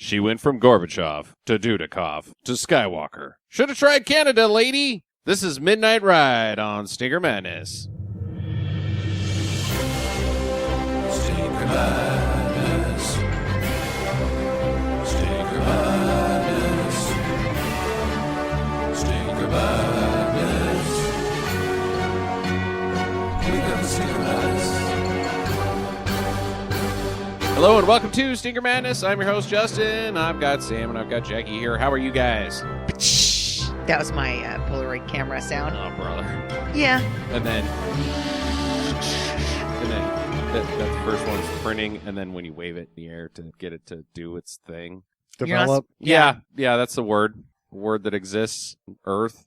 She went from Gorbachev to Dudikoff to Skywalker. Should have tried Canada, lady. This is Midnight Ride on Stinker Madness. Stinker Madness. Stinker Madness. Stinker Madness. We got the Stinker Madness. Hello and welcome to Stinker Madness. I'm your host, Justin. I've got Sam and I've got Jackie here. How are you guys? That was my Polaroid camera sound. Oh, brother. Yeah. And then that first one's printing, and then when you wave it in the air to get it to do its thing. Develop? Yeah, that's the word. A word that exists on Earth.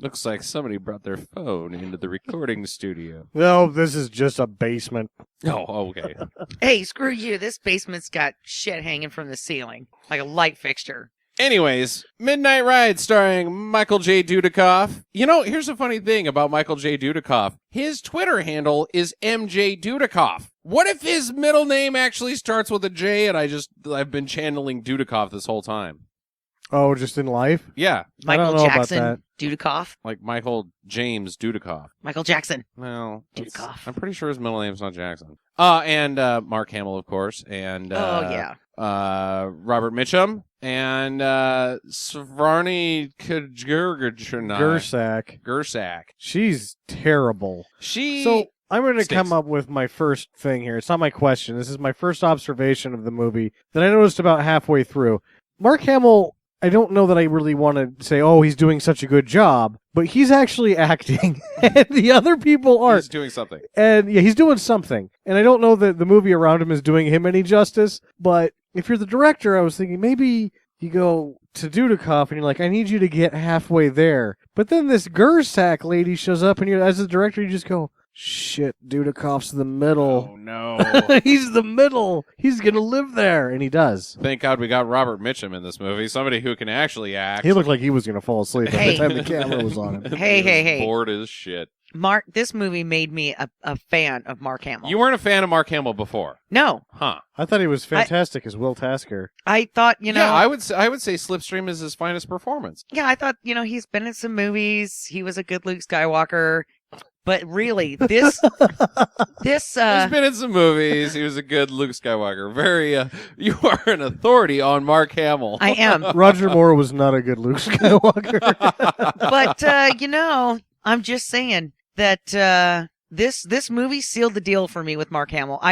Looks like somebody brought their phone into the recording studio. No, this is just a basement. Oh, okay. Hey, screw you. This basement's got shit hanging from the ceiling, like a light fixture. Anyways, Midnight Ride starring Michael J. Dudikoff. You know, here's a funny thing about Michael J. Dudikoff. His Twitter handle is MJ Dudikoff. What if his middle name actually starts with a J and I've been channeling Dudikoff this whole time? Oh, just in life? Yeah. Michael I don't know Jackson, about Dudikoff. Like Michael James Dudikoff. Michael Jackson. Well, Dudikoff. I'm pretty sure his middle name's not Jackson. And Mark Hamill, of course, and yeah. Robert Mitchum, and Svarni Gersak. She's terrible. So I'm going to come up with my first thing here. It's not my question. This is my first observation of the movie that I noticed about halfway through. Mark Hamill, I don't know that I really want to say, oh, he's doing such a good job, but he's actually acting, and the other people aren't. He's doing something. And yeah, he's doing something. And I don't know that the movie around him is doing him any justice, but if you're the director, I was thinking maybe you go to Dudikoff and you're like, I need you to get halfway there. But then this Gersak lady shows up, and as the director, you just go, shit, Dudikoff's the middle. Oh, no. He's the middle. He's going to live there. And he does. Thank God we got Robert Mitchum in this movie. Somebody who can actually act. He looked like he was going to fall asleep every Hey. time the camera was on him. Hey. Bored as shit. Mark, this movie made me a fan of Mark Hamill. You weren't a fan of Mark Hamill before. No. Huh. I thought he was fantastic as Will Tasker. I thought, Yeah, I would say Slipstream is his finest performance. Yeah, I thought, he's been in some movies. He was a good Luke Skywalker. But really, this He's been in some movies. He was a good Luke Skywalker. You are an authority on Mark Hamill. I am. Roger Moore was not a good Luke Skywalker. But, I'm just saying that this movie sealed the deal for me with Mark Hamill.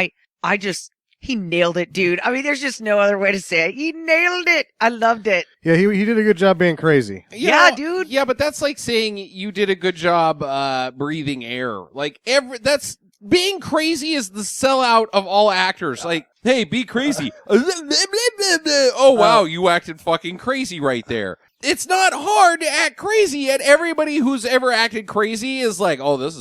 He nailed it, dude. I mean, there's just no other way to say it. He nailed it. I loved it. Yeah, he did a good job being crazy. Yeah, dude. Yeah, but that's like saying you did a good job breathing air. Like that's being crazy is the sellout of all actors. Like, hey, be crazy. Oh wow, you acted fucking crazy right there. It's not hard to act crazy, and everybody who's ever acted crazy is like, oh, this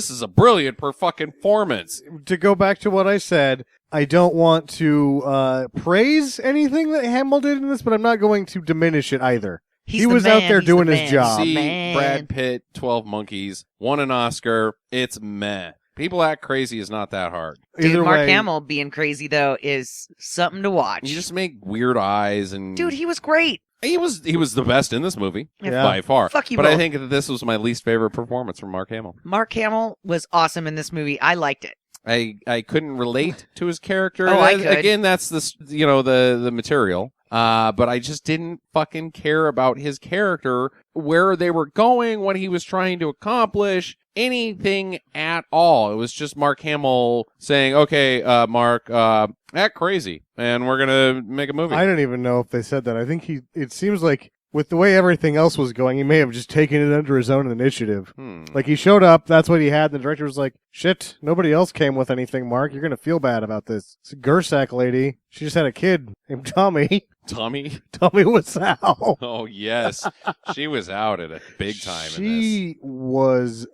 is a brilliant fucking performance. To go back to what I said, I don't want to praise anything that Hamill did in this, but I'm not going to diminish it either. He was out there doing his job. See, Brad Pitt, 12 Monkeys, won an Oscar. It's meh. People act crazy is not that hard. Dude, Mark Hamill being crazy, though, is something to watch. You just make weird eyes and... Dude, he was great. He was the best in this movie, Yeah. by far. Fuck you but both. I think that this was my least favorite performance from Mark Hamill. Mark Hamill was awesome in this movie. I liked it. I couldn't relate to his character. Oh, I could. Again, that's the material. But I just didn't fucking care about his character, where they were going, what he was trying to accomplish, anything at all. It was just Mark Hamill saying, okay, Mark, act crazy, and we're going to make a movie. I don't even know if they said that. I think it seems like with the way everything else was going, he may have just taken it under his own initiative. Like, he showed up, that's what he had, and the director was like, shit, nobody else came with anything, Mark. You're going to feel bad about this. It's a Gersak lady. She just had a kid named Tommy. Tommy Wiseua. Oh, yes. She was out at a big time in this. She was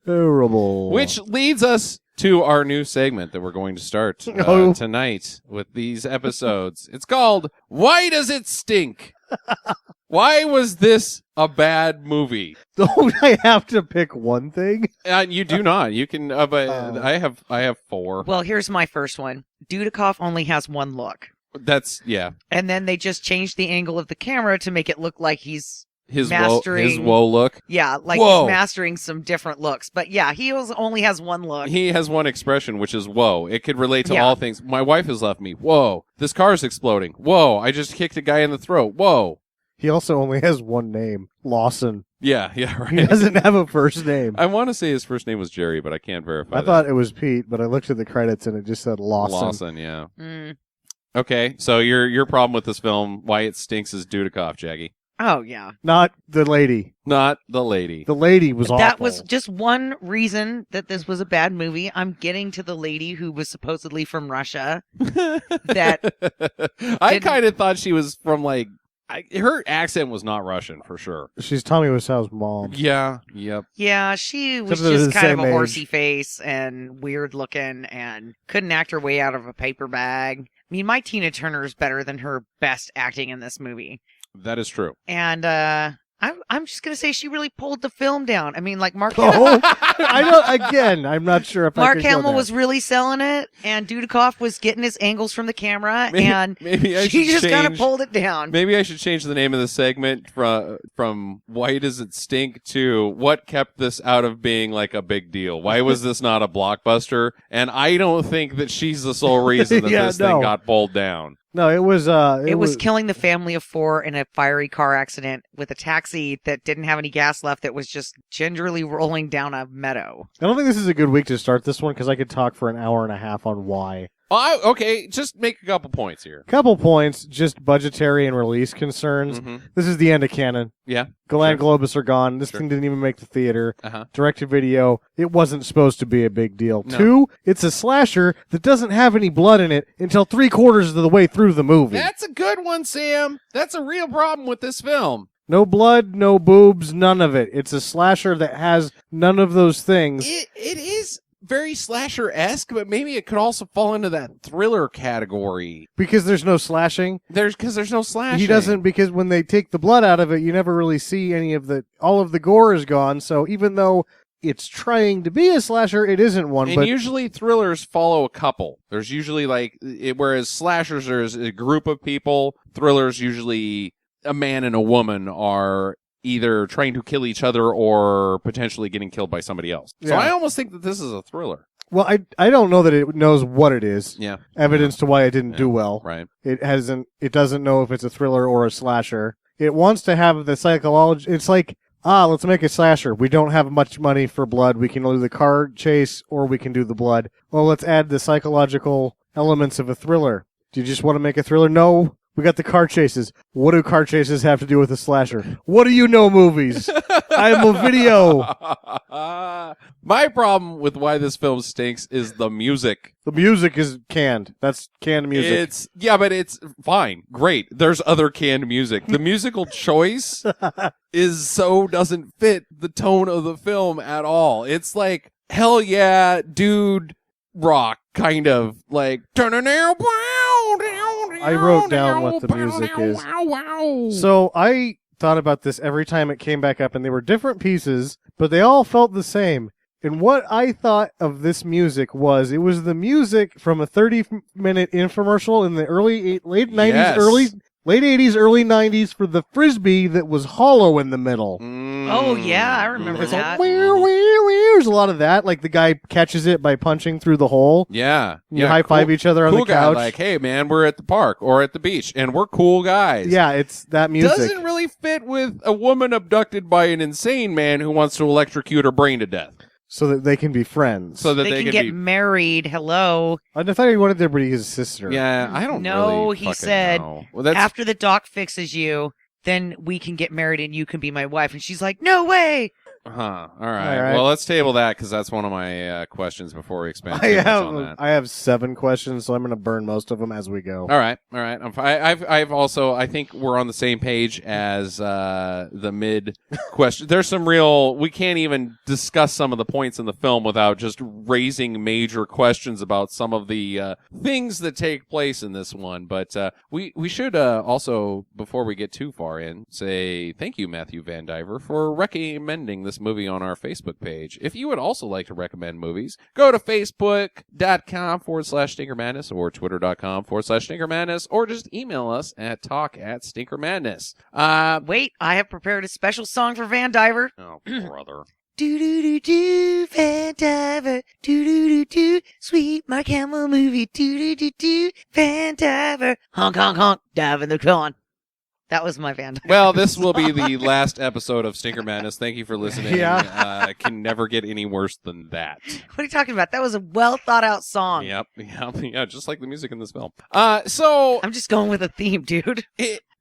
terrible. Which leads us to our new segment that we're going to start tonight with these episodes. It's called Why Does It Stink? Why was this a bad movie? Don't I have to pick one thing? You do not. You can. But I have 4. Well, here's my first one. Dudikoff only has one look. That's, yeah. And then they just changed the angle of the camera to make it look like he's His mastering. woe look. Yeah, like Whoa. he's mastering some different looks. But yeah, only has one look. He has one expression, which is whoa. It could relate to Yeah. all things. My wife has left me. Whoa. This car's exploding. Whoa. I just kicked a guy in the throat. Whoa. He also only has one name, Lawson. Yeah, He right. doesn't have a first name. I want to say his first name was Jerry, but I can't verify I that. thought it was Pete, but I looked at the credits and it just said Lawson. Lawson, yeah. Mm. Okay, so your problem with this film, why it stinks, is Dudikoff, Jaggy. Oh, yeah. Not the lady. Not the lady. The lady was awful. That was just one reason that this was a bad movie. I'm getting to the lady who was supposedly from Russia. That I didn't- kind of thought she was from her accent was not Russian for sure. She's Tommy Wiseau's mom. Yeah. Yep. Yeah, she was Except they're just the kind of same a age. horsey face and weird looking and couldn't act her way out of a paper bag. I mean, my Tina Turner is better than her best acting in this movie. That is true. And I'm just going to say she really pulled the film down. I mean, like Mark Oh, I don't. Again, I'm not sure if Mark I could go Hamill there. was really selling it, and Dudikoff was getting his angles from the camera, Maybe- and maybe I she should just kind of change- pulled it down. Maybe I should change the name of the segment from Why Does It Stink to What Kept This Out of Being like a Big Deal? Why was this not a blockbuster? And I don't think that she's the sole reason that Yeah, this thing no. got pulled down. No, it was. It was killing the family of 4 in a fiery car accident with a taxi that didn't have any gas left, that was just gingerly rolling down a meadow. I don't think this is a good week to start this one because I could talk for an hour and a half on why. Okay, just make a couple points here. Couple points, just budgetary and release concerns. Mhm. This is the end of canon. Yeah. Golan Sure. Globus are gone. This Sure. thing didn't even make the theater. Uh-huh. Direct to video, it wasn't supposed to be a big deal. No. 2, it's a slasher that doesn't have any blood in it until 3/4 of the way through the movie. That's a good one, Sam. That's a real problem with this film. No blood, no boobs, none of it. It's a slasher that has none of those things. It is very slasher-esque, but maybe it could also fall into that thriller category. Because there's no slashing. Because there's no slashing. He doesn't, because when they take the blood out of it, you never really see all of the gore is gone. So even though it's trying to be a slasher, it isn't one. And But usually thrillers follow a couple. There's usually whereas slashers there's a group of people, thrillers usually a man and a woman are either trying to kill each other or potentially getting killed by somebody else. So Yeah. I almost think that this is a thriller. well, I don't know that it knows what it is. Yeah. Evidence to why it didn't Yeah. do well. Right. It doesn't know if it's a thriller or a slasher. It wants to have the psychology. It's like, let's make a slasher. We don't have much money for blood. We can do the car chase or we can do the blood. Well, let's add the psychological elements of a thriller. Do you just want to make a thriller? No. We got the car chases. What do car chases have to do with a slasher? What do you know movies? I'm a video. My problem with why this film stinks is the music. The music is canned. That's canned music. But it's fine. Great. There's other canned music. The musical choice doesn't fit the tone of the film at all. It's like, hell yeah, dude, rock, kind of like, I wrote down what the music is. So I thought about this every time it came back up, and they were different pieces, but they all felt the same. And what I thought of this music was, it was the music from a 30-minute infomercial in the late 90s, Yes. late 80s, early 90s for the Frisbee that was hollow in the middle. Oh, yeah, I remember It's that. like, there's a lot of that. Like the guy catches it by punching through the hole. Yeah. You high five each other on cool the couch. Guy, like, hey, man, we're at the park or at the beach, and we're cool guys. Yeah, it's that music. Doesn't really fit with a woman abducted by an insane man who wants to electrocute her brain to death. So that they can be friends. So that They they can can get be. married. Hello. I thought he wanted there to be his sister. Yeah, I don't No, really he fucking said, know. Well, that's After the doc fixes you, then we can get married and you can be my wife. And she's like, no way. All right. All right. Well, let's table that because that's one of my questions before we expand I too much on that. have 7 questions, so I'm going to burn most of them as we go. All right. I've also, I think we're on the same page as the mid question. There's some we can't even discuss some of the points in the film without just raising major questions about some of the things that take place in this one. But we should also, before we get too far in, say thank you, Matthew Van Diver, for recommending this this movie on our Facebook page. If you would also like to recommend movies, go to facebook.com/Stinker Madness or twitter.com/Stinker Madness, or just email us at talk@StinkerMadness. Wait, I have prepared a special song for Van Diver. Oh, brother. Do do do do, Van Diver. Do do do do, sweet Mark Hamill movie. Do do do do, Van Diver. Honk honk honk, dive in the con. That was my Van Diver. Well, this will be the last episode of Stinker Madness. Thank you for listening. Yeah. It can never get any worse than that. What are you talking about? That was a well thought out song. Yep. Yeah, just like the music in this film. So I'm just going with a theme, dude.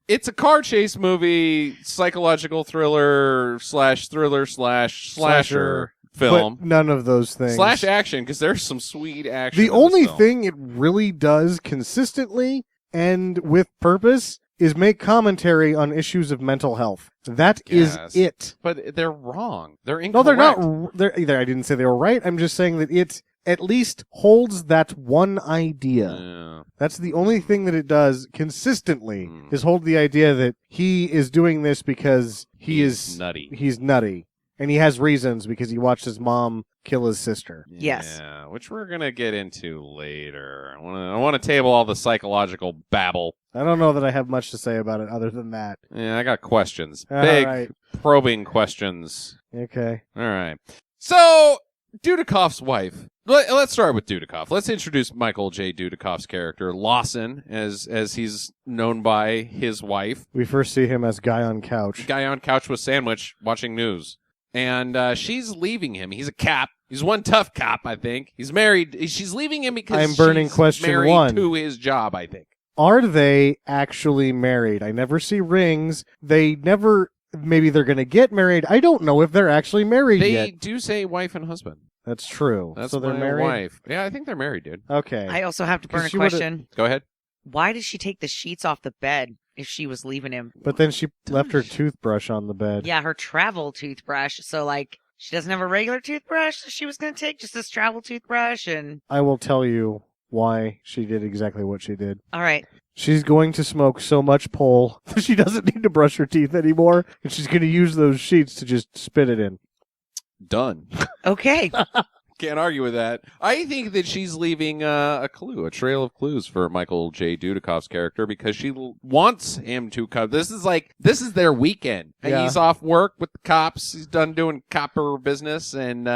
it's a car chase movie, psychological thriller / slasher film. But none of those things. / action, because there's some sweet action. The in this only film. thing it really does consistently and with purpose is make commentary on issues of mental health. That is Yes. it. But they're wrong. They're No, incorrect. they're not. Either I didn't say they were right. I'm just saying that it at least holds that one idea. Yeah. That's the only thing that it does consistently Mm. is hold the idea that he is doing this because He's nutty. He's nutty. And he has reasons because he watched his mom kill his sister. Yes. Yeah, which we're gonna get into later. I want to table all the psychological babble. I don't know that I have much to say about it other than that. Yeah, I got questions. All Big right. probing questions. Okay. All right. So Dudikoff's wife. Let's start with Dudikoff. Let's introduce Michael J. Dudikoff's character, Lawson, as he's known by his wife. We first see him as Guy on Couch. Guy on couch with sandwich watching news. And she's leaving him. He's a cop. He's one tough cop, I think. He's married. She's leaving him because I'm burning she's question married one. to his job, I think. Are they actually married? I never see rings. They never... Maybe they're going to get married. I don't know if they're actually married They yet. do say wife and husband. That's true. That's so they're my married? wife. Yeah, I think they're married, dude. Okay. I also have to burn a 'Cause she would've- question. Go ahead. Why did she take the sheets off the bed if she was leaving him? But then she left her toothbrush on the bed. Yeah, her travel toothbrush. So, like, she doesn't have a regular toothbrush that she was going to take, just this travel toothbrush. And I will tell you why she did exactly what she did. all right. She's going to smoke so much pole that she doesn't need to brush her teeth anymore, and she's going to use those sheets to just spit it in. Done. Okay. Can't argue with that. I think that she's leaving a clue, a trail of clues for Michael J. Dudikoff's character because she wants him to come. This is their weekend. And Yeah. he's off work with the cops. He's done doing copper business, and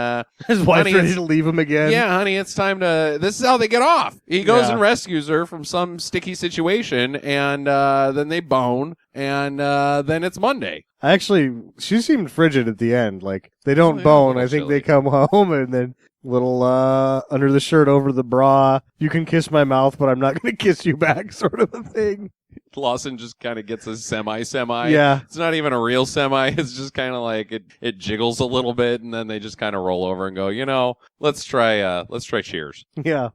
His wife's Honey, ready it's- to leave him again. yeah, honey, it's time to. This is how they get off. He goes Yeah. and rescues her from some sticky situation, and then they bone, and then it's Monday. Actually, she seemed frigid at the end. Like, they don't yeah, bone. a I little think they chilly. come home and then little under the shirt, over the bra. You can kiss my mouth, but I'm not going to kiss you back, sort of a thing. Lawson just kind of gets a semi. Yeah. It's not even a real semi. It's just kind of like it jiggles a little bit, and then they just kind of roll over and go, let's try cheers. Yeah.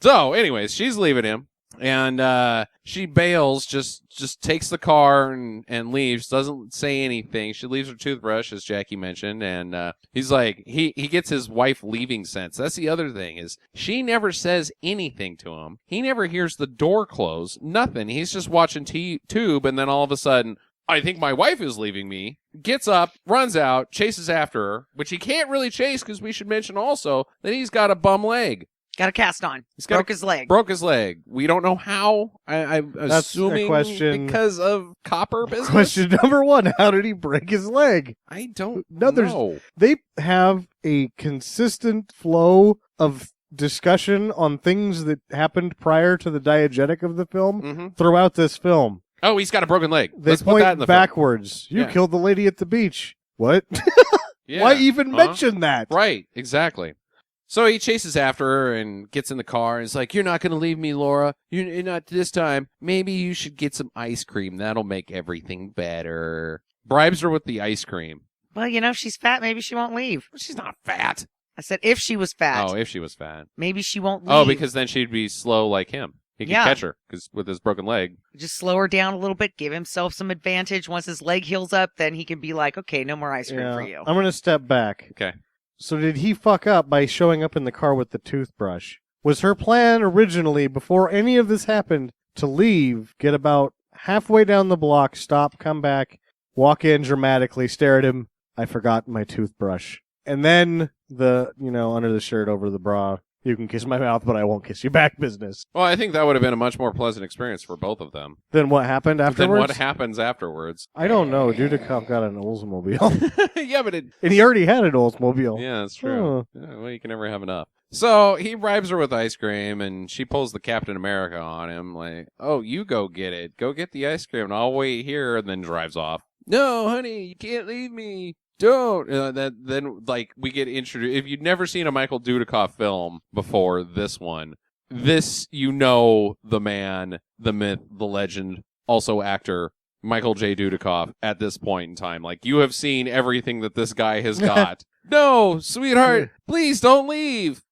So, anyways, she's leaving him, and she bails, just takes the car and leaves. Doesn't say anything. She leaves her toothbrush, as Jackie mentioned, and he's like, he gets his wife leaving sense. That's the other thing, is she never says anything to him. He never hears the door close. Nothing. He's just watching Tube, and then all of a sudden, I think my wife is leaving me. Gets up, runs out, chases after her, which he can't really chase because we should mention also that he's got a bum leg. Got a cast on. He's got Broke his leg. Broke his leg. We don't know how. I'm That's assuming a question. because of copper business. Question number one, how did he break his leg? I don't No, there's- know. They have a consistent flow of discussion on things that happened prior to the diegetic of the film hmm throughout this film. Oh, he's got a broken leg. They Let's put that in point the film. backwards. You Yeah. killed the lady at the beach. What? Yeah. Why even Huh? mention that? Right, exactly. So he chases after her and gets in the car and is like, "You're not going to leave me, Laura. You're not this time. Maybe you should get some ice cream. That'll make everything better." Bribes her with the ice cream. Well, if she's fat, maybe she won't leave. She's not fat. I said if she was fat, Oh, if she was fat. maybe she won't leave. Oh, because then she'd be slow like him. He could Yeah. catch her because with his broken leg. Just slow her down a little bit, give himself some advantage. Once his leg heals up, then he can be like, okay, no more ice cream Yeah. for you. I'm going to step back. Okay. So did he fuck up by showing up in the car with the toothbrush? Was her plan originally, before any of this happened, to leave, get about halfway down the block, stop, come back, walk in dramatically, stare at him, I forgot my toothbrush. And then the, under the shirt over the bra, you can kiss my mouth, but I won't kiss you back business. Well, I think that would have been a much more pleasant experience for both of them. Then what happened afterwards? Then what happens afterwards? I don't know. Dudikoff got an Oldsmobile. Yeah, but and he already had an Oldsmobile. Yeah, that's true. Yeah, well, you can never have enough. So he bribes her with ice cream, and she pulls the Captain America on him, like, oh, you go get it. Go get the ice cream, and I'll wait here, and then drives off. No, honey, you can't leave me. Don't. Then we get introduced. If you've never seen a Michael Dudikoff film before this one, the man, the myth, the legend, also actor, Michael J. Dudikoff at this point in time. Like, you have seen everything that this guy has got. No, sweetheart, please don't leave.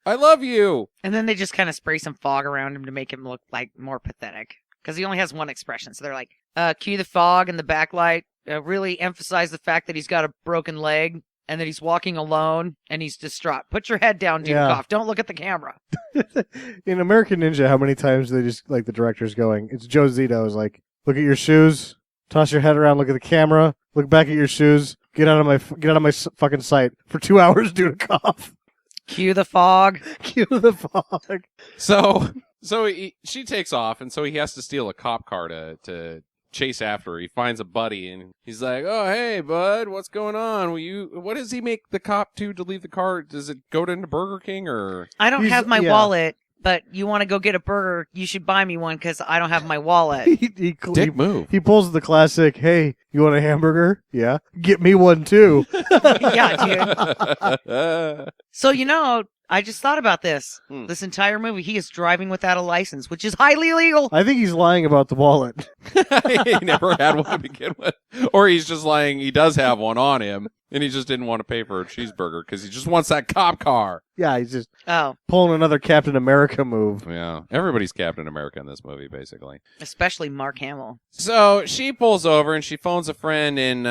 I love you. And then they just kind of spray some fog around him to make him look like more pathetic. Because he only has one expression. So they're like, cue the fog and the backlight. Really emphasize the fact that he's got a broken leg and that he's walking alone and he's distraught. Put your head down, Dudikoff. Yeah. Don't look at the camera. In American Ninja, how many times they just, like, the director's going, it's Joe Zito is like, look at your shoes, toss your head around, look at the camera, look back at your shoes, get out of my fucking sight for 2 hours, Dudikoff. Cue the fog. Cue the fog. So she takes off, and so he has to steal a cop car to chase after her. He finds a buddy, and he's like, oh, hey, bud, what's going on? What does he make the cop to leave the car? Does it go into Burger King, or? I don't have my wallet, but you want to go get a burger, you should buy me one, because I don't have my wallet. Dick move. He pulls the classic, hey, you want a hamburger? Yeah. Get me one, too. Yeah, dude. So, I just thought about this. This entire movie, he is driving without a license, which is highly illegal. I think he's lying about the wallet. He never had one to begin with. Or he's just lying, he does have one on him, and he just didn't want to pay for a cheeseburger because he just wants that cop car. Yeah, he's just pulling another Captain America move. Yeah, everybody's Captain America in this movie, basically. Especially Mark Hamill. So she pulls over, and she phones a friend in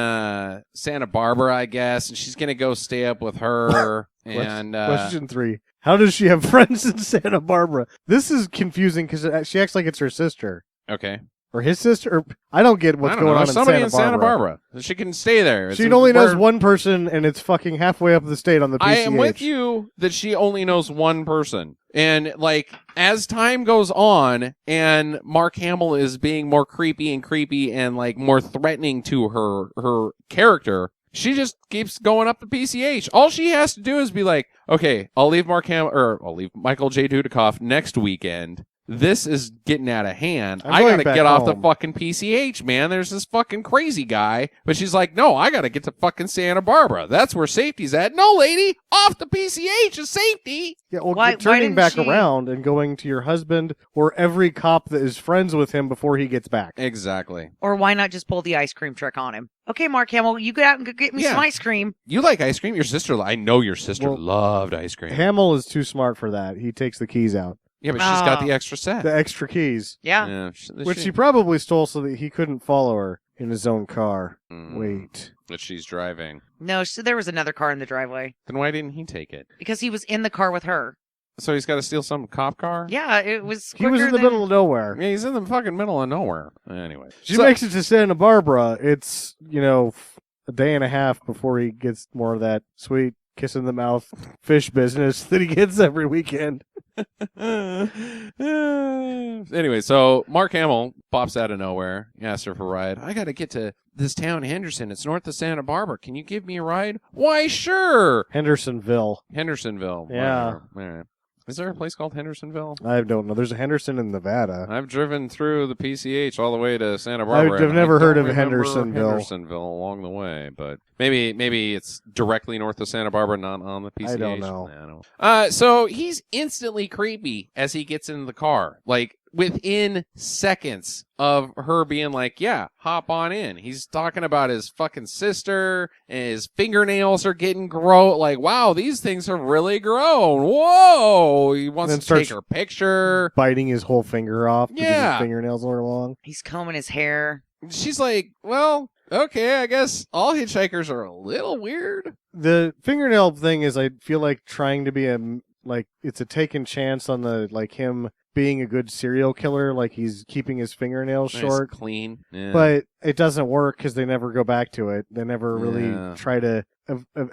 Santa Barbara, I guess, and she's going to go stay up with her. And Question 3. How does she have friends in Santa Barbara? This is confusing because she acts like it's her sister. Okay. Or his sister? Or, I don't get what's going on somebody in Santa Barbara. She can stay there. She only knows one person, and it's fucking halfway up the state on the PCH. I am with you that she only knows one person. And, as time goes on, and Mark Hamill is being more creepy and, more threatening to her character, she just keeps going up the PCH. All she has to do is be like, okay, I'll leave I'll leave Michael J. Dudikoff next weekend. This is getting out of hand. I gotta get off the fucking PCH, man. There's this fucking crazy guy. But she's like, no, I gotta get to fucking Santa Barbara. That's where safety's at. No, lady, off the PCH is safety. Yeah, well, turning back around and going to your husband or every cop that is friends with him before he gets back. Exactly. Or why not just pull the ice cream trick on him? Okay, Mark Hamill, you go out and go get me some ice cream. You like ice cream? I know your sister loved ice cream. Hamill is too smart for that. He takes the keys out. Yeah, but she's got the extra set. The extra keys. Yeah. Which she probably stole so that he couldn't follow her in his own car. Wait. That she's driving. No, so there was another car in the driveway. Then why didn't he take it? Because he was in the car with her. So he's got to steal some cop car? Yeah, it was He was in the middle of nowhere. Yeah, he's in the fucking middle of nowhere. Anyway. She makes it to Santa Barbara. It's, a day and a half before he gets more of that sweet kiss in the mouth fish business that he gets every weekend. Anyway, so Mark Hamill pops out of nowhere. He asks her for a ride. I got to get to this town, Henderson. It's north of Santa Barbara. Can you give me a ride? Why, sure. Hendersonville. Yeah. All right. Is there a place called Hendersonville? I don't know. There's a Henderson in Nevada. I've driven through the PCH all the way to Santa Barbara. I've never heard of Hendersonville. Hendersonville along the way, but maybe it's directly north of Santa Barbara, not on the PCH. I don't know. So he's instantly creepy as he gets into the car. Within seconds of her being like, yeah, hop on in. He's talking about his fucking sister, and his fingernails are getting grown. Wow, these things have really grown. Whoa. He wants to take her picture. Biting his whole finger off because his fingernails are long. He's combing his hair. She's like, well, okay, I guess all hitchhikers are a little weird. The fingernail thing is, I feel like, trying to be it's a taken chance on the, him being a good serial killer, like he's keeping his fingernails Nice, short. clean. Yeah. But it doesn't work because they never go back to it. They never really Yeah. try to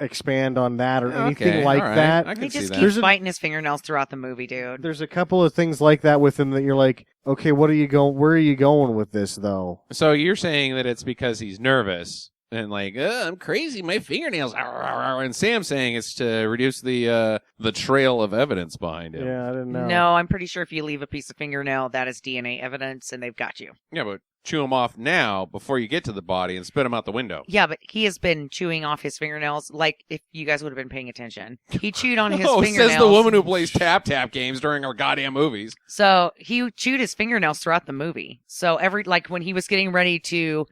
expand on that or Yeah, anything okay, like all right. that. I can He see just that. keeps biting his fingernails throughout the movie, dude. There's a couple of things like that with him that you're like, okay, what are you going? Where are you going with this, though? So you're saying that it's because he's nervous and like, I'm crazy, my fingernails. And Sam's saying it's to reduce the trail of evidence behind him. Yeah, I didn't know. No, I'm pretty sure if you leave a piece of fingernail, that is DNA evidence, and they've got you. Yeah, but chew them off now before you get to the body and spit them out the window. Yeah, but he has been chewing off his fingernails, like if you guys would have been paying attention. He chewed on his Oh, fingernails. says the woman who plays tap games during our goddamn movies. So he chewed his fingernails throughout the movie. So when he was getting ready to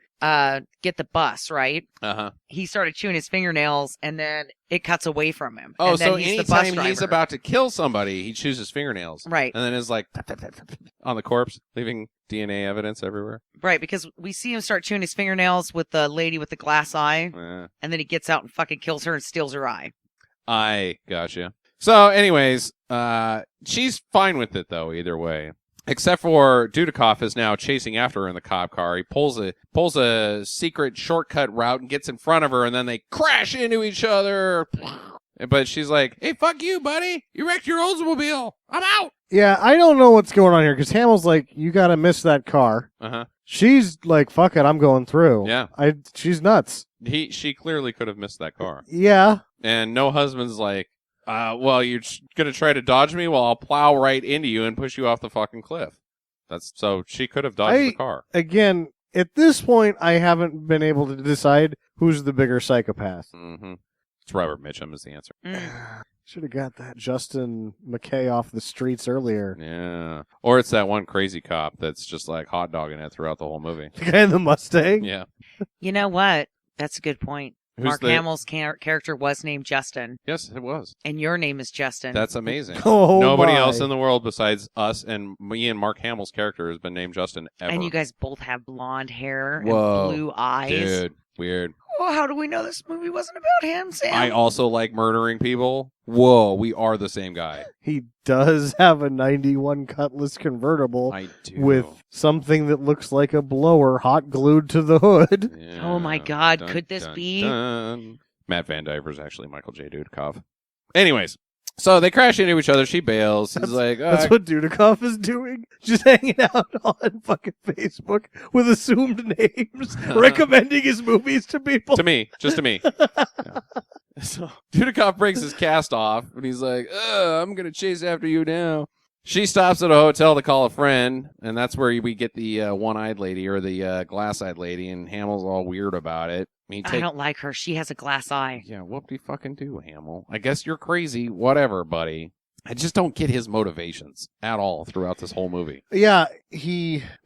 get the bus, right? Uh-huh. He started chewing his fingernails, and then it cuts away from him. Oh, and then so he's the bus anytime he's driver. about to kill somebody, he chews his fingernails. Right. And then is like on the corpse, leaving DNA evidence everywhere. Right, because we see him start chewing his fingernails with the lady with the glass eye, and then he gets out and fucking kills her and steals her eye. I gotcha. So, anyways, she's fine with it though. Either way, except for Dudikoff is now chasing after her in the cop car. He pulls a secret shortcut route and gets in front of her, and then they crash into each other. But she's like, "Hey, fuck you, buddy! You wrecked your Oldsmobile. I'm out." Yeah, I don't know what's going on here because Hamill's like, you got to miss that car. Uh-huh. She's like, fuck it, I'm going through. Yeah. She's nuts. She clearly could have missed that car. Yeah. And no husband's like, well, you're going to try to dodge me? Well, I'll plow right into you and push you off the fucking cliff. So she could have dodged the car. Again, at this point, I haven't been able to decide who's the bigger psychopath. Mm-hmm. It's Robert Mitchum is the answer. Should have got that Justin McKay off the streets earlier. Yeah. Or it's that one crazy cop that's just like hot dogging it throughout the whole movie. The guy in the Mustang? Yeah. You know what? That's a good point. Who's Mark Hamill's character was named Justin. Yes, it was. And your name is Justin. That's amazing. Oh, Nobody my. else in the world besides us and me and Mark Hamill's character has been named Justin ever. And you guys both have blonde hair Whoa. and blue eyes. Dude, weird. Oh, how do we know this movie wasn't about him, Sam? I also like murdering people. Whoa, we are the same guy. He does have a 91 Cutlass convertible I do. with something that looks like a blower hot glued to the hood. Yeah. Oh my God, Dun, could this dun, be? dun. Matt Van Diver is actually Michael J. Dudikoff. Anyways, so they crash into each other. She bails. He's like, That's what Dudikoff is doing. Just hanging out on fucking Facebook with assumed names, recommending his movies to people. to me, just to me. Yeah. So Dudikoff breaks his cast off, and he's like, I'm going to chase after you now. She stops at a hotel to call a friend, and that's where we get the one-eyed lady or the glass-eyed lady, and Hamill's all weird about it. I don't like her. She has a glass eye. Yeah, what do you fucking do, Hamill? I guess you're crazy. Whatever, buddy. I just don't get his motivations at all throughout this whole movie. Yeah,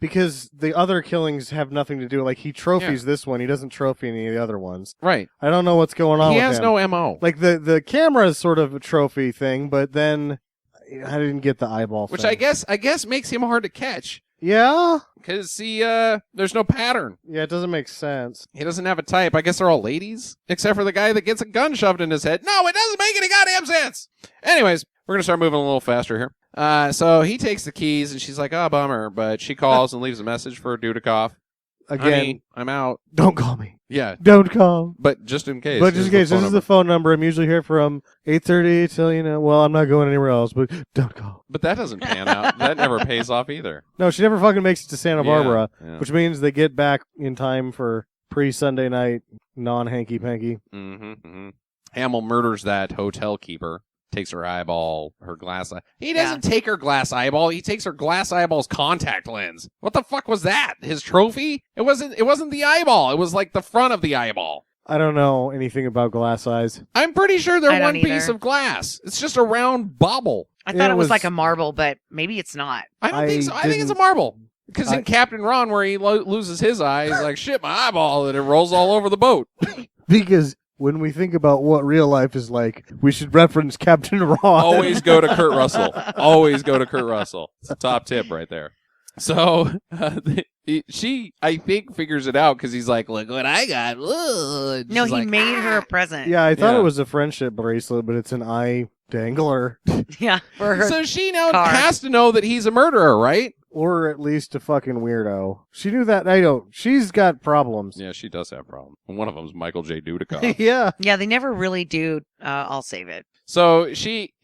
because the other killings have nothing to do. Like, he trophies this one. He doesn't trophy any of the other ones. Right. I don't know what's going on He with has him. no MO. Like, the camera is sort of a trophy thing, but then I didn't get the eyeball Which thing. I guess makes him hard to catch. Yeah? Because there's no pattern. Yeah, it doesn't make sense. He doesn't have a type. I guess they're all ladies, except for the guy that gets a gun shoved in his head. No, it doesn't make any goddamn sense. Anyways, we're going to start moving a little faster here. So he takes the keys, and she's like, oh, bummer. But she calls and leaves a message for Dudikoff. Again, Honey, I'm out. don't call me. Yeah, Don't call. but just in case. But just in here's case, the phone this is number. the phone number. I'm usually here from 8:30 till, well, I'm not going anywhere else, but don't call. But that doesn't pan out. That never pays off either. No, she never fucking makes it to Santa Barbara, Yeah. which means they get back in time for pre-Sunday night, non-hanky-panky. Mm-hmm, mm-hmm. Hamill murders that hotel keeper. Takes her eyeball, her glass eye. He doesn't take her glass eyeball. He takes her glass eyeball's contact lens. What the fuck was that? His trophy? It wasn't the eyeball. It was like the front of the eyeball. I don't know anything about glass eyes. I'm pretty sure they're I one don't either. piece of glass. It's just a round bobble. I Yeah, thought it it was was- like a marble, but maybe it's not. I don't think so. I think it's a didn't- marble. Because in Captain Ron, where he loses his eye, he's like, shit, my eyeball, and it rolls all over the boat. Because when we think about what real life is like, we should reference Captain Ron. Always go to Kurt Russell. Always go to Kurt Russell. It's a top tip right there. So She, I think, figures it out because he's like, look what I got. Ugh. No, She's he like, made her a present. Yeah, I thought Yeah. it was a friendship bracelet, but it's an eye dangler. Yeah, for her. So she now car. has to know that he's a murderer, right? Or at least a fucking weirdo. She knew that. I don't. She's got problems. Yeah, she does have problems. One of them's Michael J. Dudikoff. Yeah. Yeah, they never really do. I'll save it. So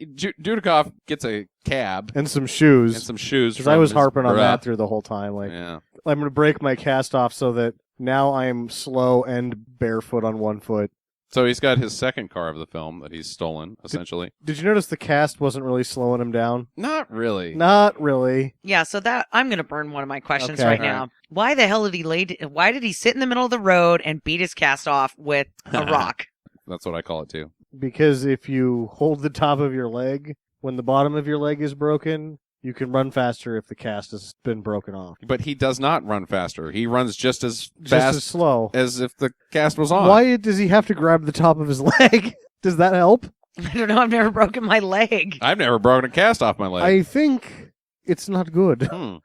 Dudikoff gets a cab And some shoes. and some shoes. Because I from was his harping on bruh. that through the whole time. Like, Yeah. I'm going to break my cast off so that now I'm slow and barefoot on one foot. So he's got his second car of the film that he's stolen, essentially. Did you notice the cast wasn't really slowing him down? Not really. Not really. Yeah, so that I'm gonna burn one of my questions Okay. right All right. now. Why the hell did he why did he sit in the middle of the road and beat his cast off with a rock? That's what I call it too. Because if you hold the top of your leg when the bottom of your leg is broken, you can run faster if the cast has been broken off. But he does not run faster. He runs just as Just fast as slow. as if the cast was on. Why does he have to grab the top of his leg? Does that help? I don't know. I've never broken my leg. I've never broken a cast off my leg. I think it's not good. Hmm.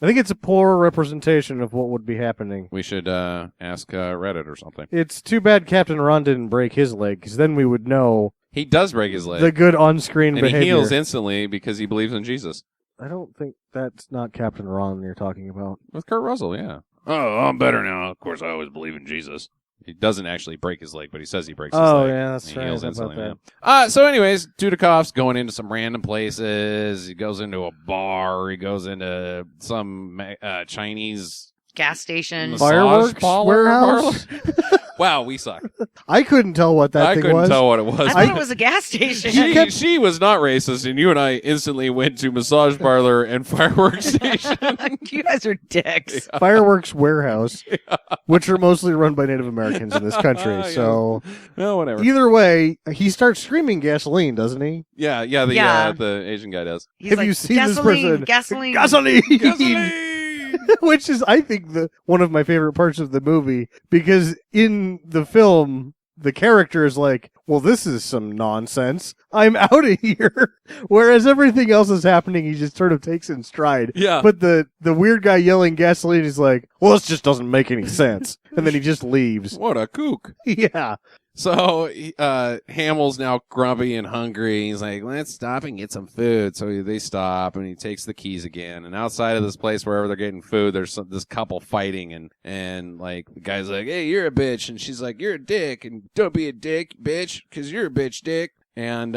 I think it's a poor representation of what would be happening. We should ask Reddit or something. It's too bad Captain Ron didn't break his leg, because then we would know He does break his leg. the good on-screen and behavior. he heals instantly because he believes in Jesus. I don't think that's not Captain Ron you're talking about. With Kurt Russell, yeah. Oh, I'm better now. Of course, I always believe in Jesus. He doesn't actually break his leg, but he says he breaks his Oh, leg. yeah, that's He right. heals How instantly, about man. So anyways, Dudikoff's going into some random places. He goes into a bar. He goes into some Chinese Gas station. massage Fireworks parlor. warehouse? Wow, we suck. I couldn't tell what that I thing couldn't was. tell what it was. I thought it was a gas station. She was not racist, and you and I instantly went to massage parlor and fireworks station. You guys are dicks. Fireworks warehouse, which are mostly run by Native Americans in this country. Yeah. So No, whatever. either way, he starts screaming gasoline, doesn't he? Yeah, Yeah. the Asian guy does. He's Have like, you seen this gasoline, person? Gasoline. Gasoline! Which is, I think, one of my favorite parts of the movie, because in the film, the character is like, well, this is some nonsense. I'm out of here. Whereas everything else is happening, he just sort of takes in stride. Yeah. But the weird guy yelling gasoline is like, well, this just doesn't make any sense. And then he just leaves. What a kook. Yeah. So Hamill's now grumpy and hungry. He's like, let's stop and get some food. So they stop, and he takes the keys again. And outside of this place, wherever they're getting food, there's this couple fighting. And like, the guy's like, hey, you're a bitch. And she's like, you're a dick. And don't be a dick, bitch, because you're a bitch, dick. And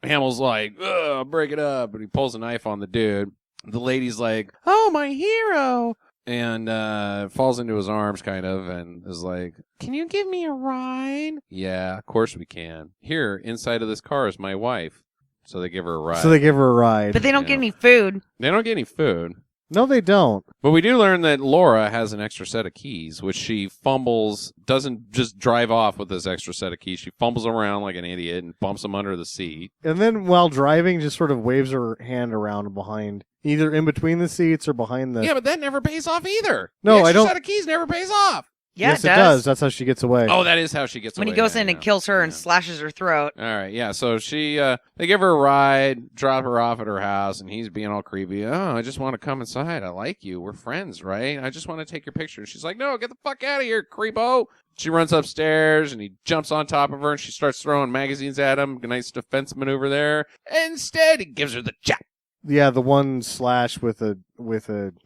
Hamill's like, ugh, break it up. And he pulls a knife on the dude. The lady's like, oh, my hero. And falls into his arms, kind of, and is like, can you give me a ride? Yeah, of course we can. Here, inside of this car is my wife. So they give her a ride. So they give her a ride. But they don't Yeah. get any food. They don't get any food. No, they don't. But we do learn that Laura has an extra set of keys, which she fumbles, doesn't just drive off with this extra set of keys. She fumbles around like an idiot and bumps them under the seat. And then while driving, just sort of waves her hand around behind, either in between the seats or behind the... Yeah, but that never pays off either. No, the I extra don't- set of keys never pays off. Yeah, yes, it does. That's how she gets away. Oh, that is how she gets When away. he goes Yeah, in and yeah. kills her and Yeah. slashes her throat. All right, yeah. So they give her a ride, drop her off at her house, and he's being all creepy. Oh, I just want to come inside. I like you. We're friends, right? I just want to take your picture. She's like, no, get the fuck out of here, creepo. She runs upstairs, and he jumps on top of her, and she starts throwing magazines at him. A nice defense maneuver there. Instead, he gives her the jab. Yeah, the one slash with a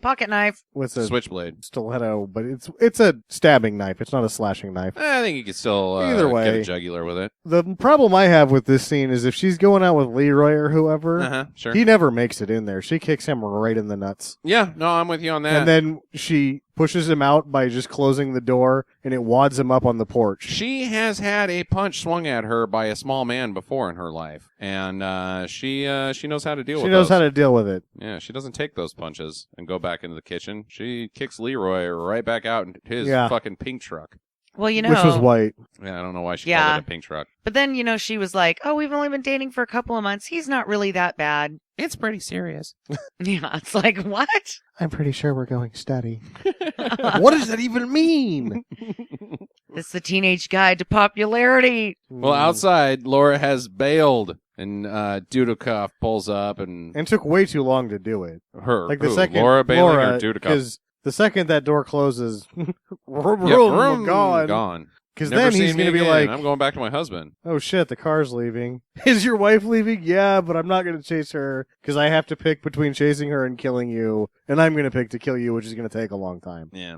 Pocket knife. Switchblade. stiletto, but it's a stabbing knife. It's not a slashing knife. I think you could still Either way. get a jugular with it. The problem I have with this scene is if she's going out with Leroy or whoever, Uh-huh, sure. he never makes it in there. She kicks him right in the nuts. Yeah, no, I'm with you on that. And then she pushes him out by just closing the door, and it wads him up on the porch. She has had a punch swung at her by a small man before in her life, and she knows how to deal with She knows those. how to deal with it. Yeah, she doesn't take those punches and go back into the kitchen. She kicks Leroy right back out into his Yeah. fucking pink truck. Well, you know. Which was white. Yeah, I don't know why she Yeah. called it a pink truck. But then, she was like, oh, we've only been dating for a couple of months. He's not really that bad. It's pretty serious. Yeah, it's like, what? I'm pretty sure we're going steady. What does that even mean? It's the teenage guide to popularity. Well, outside, Laura has bailed, and Dudikoff pulls up, and And took way too long to do it. her, Like the who, second Laura bailing or Dudikoff? because The second that door closes, Vroom, gone. Because Never then seen he's me going to be again. like, I'm going back to my husband. oh shit, the car's leaving. Is your wife leaving? Yeah, but I'm not going to chase her because I have to pick between chasing her and killing you. And I'm going to pick to kill you, which is going to take a long time. Yeah.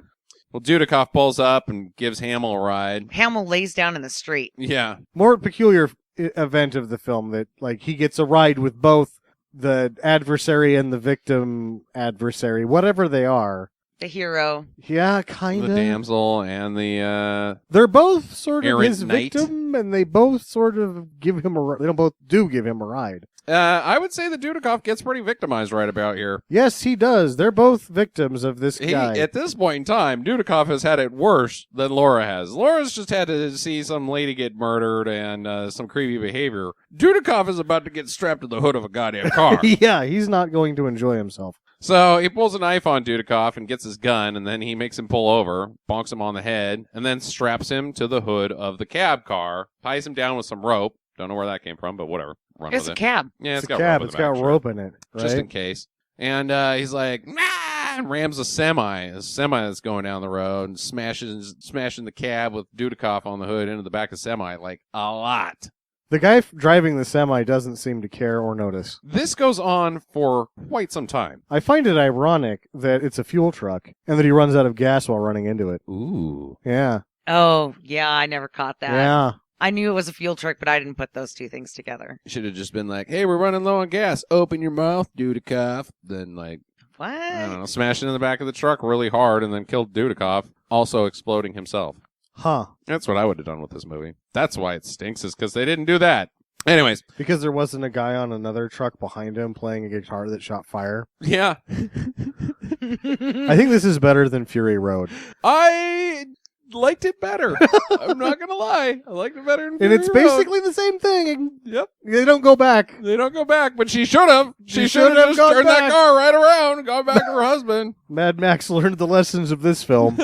Well, Dudikoff pulls up and gives Hamill a ride. Hamill lays down in the street. Yeah. More peculiar event of the film that like he gets a ride with both the adversary and the victim adversary, whatever they are. The hero. Yeah, kind of. The damsel and the They're both sort of errant his knight. victim, and they both sort of give him a. They don't both do give him a ride. I would say that Dudikoff gets pretty victimized right about here. Yes, he does. They're both victims of this guy. At this point in time, Dudikoff has had it worse than Laura has. Laura's just had to see some lady get murdered and some creepy behavior. Dudikoff is about to get strapped to the hood of a goddamn car. Yeah, he's not going to enjoy himself. So he pulls a knife on Dudikoff and gets his gun, and then he makes him pull over, bonks him on the head, and then straps him to the hood of the cab car, ties him down with some rope. Don't know where that came from, but whatever. Run It's with a it. cab. Yeah, It's a got cab. rope in It's the back, got sure. rope in it, right? Just in case. And he's like, ah, and rams a semi that's going down the road and smashing the cab with Dudikoff on the hood into the back of the semi, like a lot. The guy driving the semi doesn't seem to care or notice. This goes on for quite some time. I find it ironic that it's a fuel truck and that he runs out of gas while running into it. Ooh. Yeah. Oh, yeah, I never caught that. Yeah. I knew it was a fuel truck, but I didn't put those two things together. Should have just been like, hey, we're running low on gas. Open your mouth, Dudikoff. Then, like, What? I don't know, smash it in the back of the truck really hard and then killed Dudikoff, also exploding himself. Huh. That's what I would have done with this movie. That's why it stinks, is because they didn't do that. Anyways. Because there wasn't a guy on another truck behind him playing a guitar that shot fire. Yeah. I think this is better than Fury Road. I liked it better. I'm not going to lie. I liked it better than And Fury it's Road. basically the same thing. Yep. They don't go back. They don't go back, but she should have. She should should have have just gone turned that back. car right around and gone back to her husband. Mad Max learned the lessons of this film.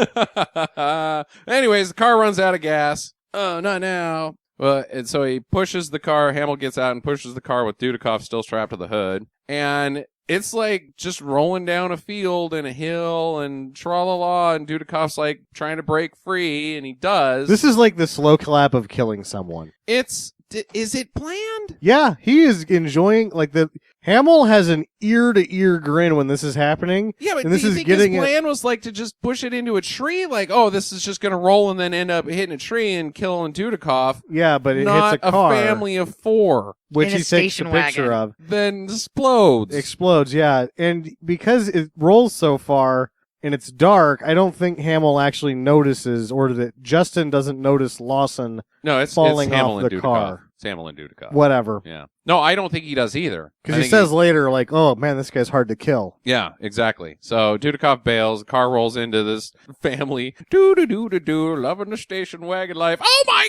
Anyways, the car runs out of gas. Oh, not now. And so he pushes the car. Hamill gets out and pushes the car with Dudikoff still strapped to the hood. And it's like just rolling down a field and a hill and tra-la-la, and Dudikoff's like trying to break free, and he does. This is like the slow clap of killing someone. Is it planned? Yeah, he is enjoying, like, Hamill has an ear-to-ear grin when this is happening. Yeah, but and this do you is think getting his plan was like to just push it into a tree? Like, oh, this is just going to roll and then end up hitting a tree and killing Dudikoff. Yeah, but it not hits a car. family of four. Which In a he takes a station picture wagon. of. Then explodes. Explodes, yeah. And because it rolls so far and it's dark, I don't think Hamill actually notices, or that Justin doesn't notice Lawson No, it's falling Hamill off and the Dudikoff. car. It's Hamill and Dudikoff. Whatever. Yeah. No, I don't think he does either. Because I he think says later, like, oh, man, this guy's hard to kill. Yeah, exactly. So Dudikoff bails. The car rolls into this family. Do loving the station wagon life. Oh my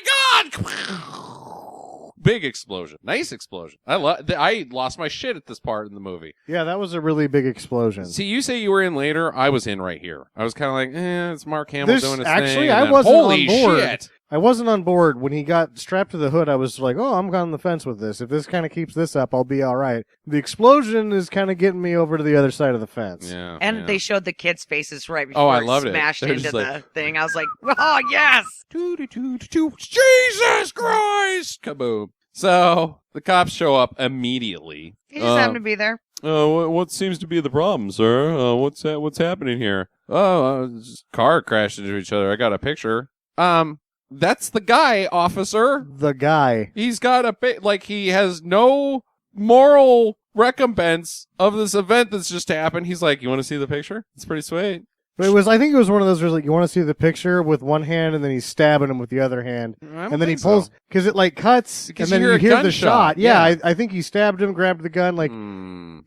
God! Big explosion. Nice explosion. I lost my shit at this part in the movie. Yeah, that was a really big explosion. See, you say you were in later. I was in right here. I was kind of like, it's Mark Hamill doing his Actually, thing. and I then, wasn't holy on board. shit. I wasn't on board when he got strapped to the hood. I was like, oh, I'm on the fence with this. If this kind of keeps this up, I'll be all right. The explosion is kind of getting me over to the other side of the fence. Yeah. And yeah. they showed the kids' faces right before Oh, I loved it. smashed They're into just the like- thing. I was like, oh, yes! Jesus Christ! Kaboom. So the cops show up immediately. He just happened to be there. What seems to be the problem, sir? What's happening here? Car crashed into each other. I got a picture. That's the guy, officer. The guy. He's got he has no moral recompense of this event that's just happened. He's like, you want to see the picture? It's pretty sweet. But I think it was one of those where like, you want to see the picture with one hand and then he's stabbing him with the other hand. And then he pulls, because it like cuts Because and then you you hear a hear the gunshot. shot. Yeah, Yeah. I think he stabbed him, grabbed the gun. Like,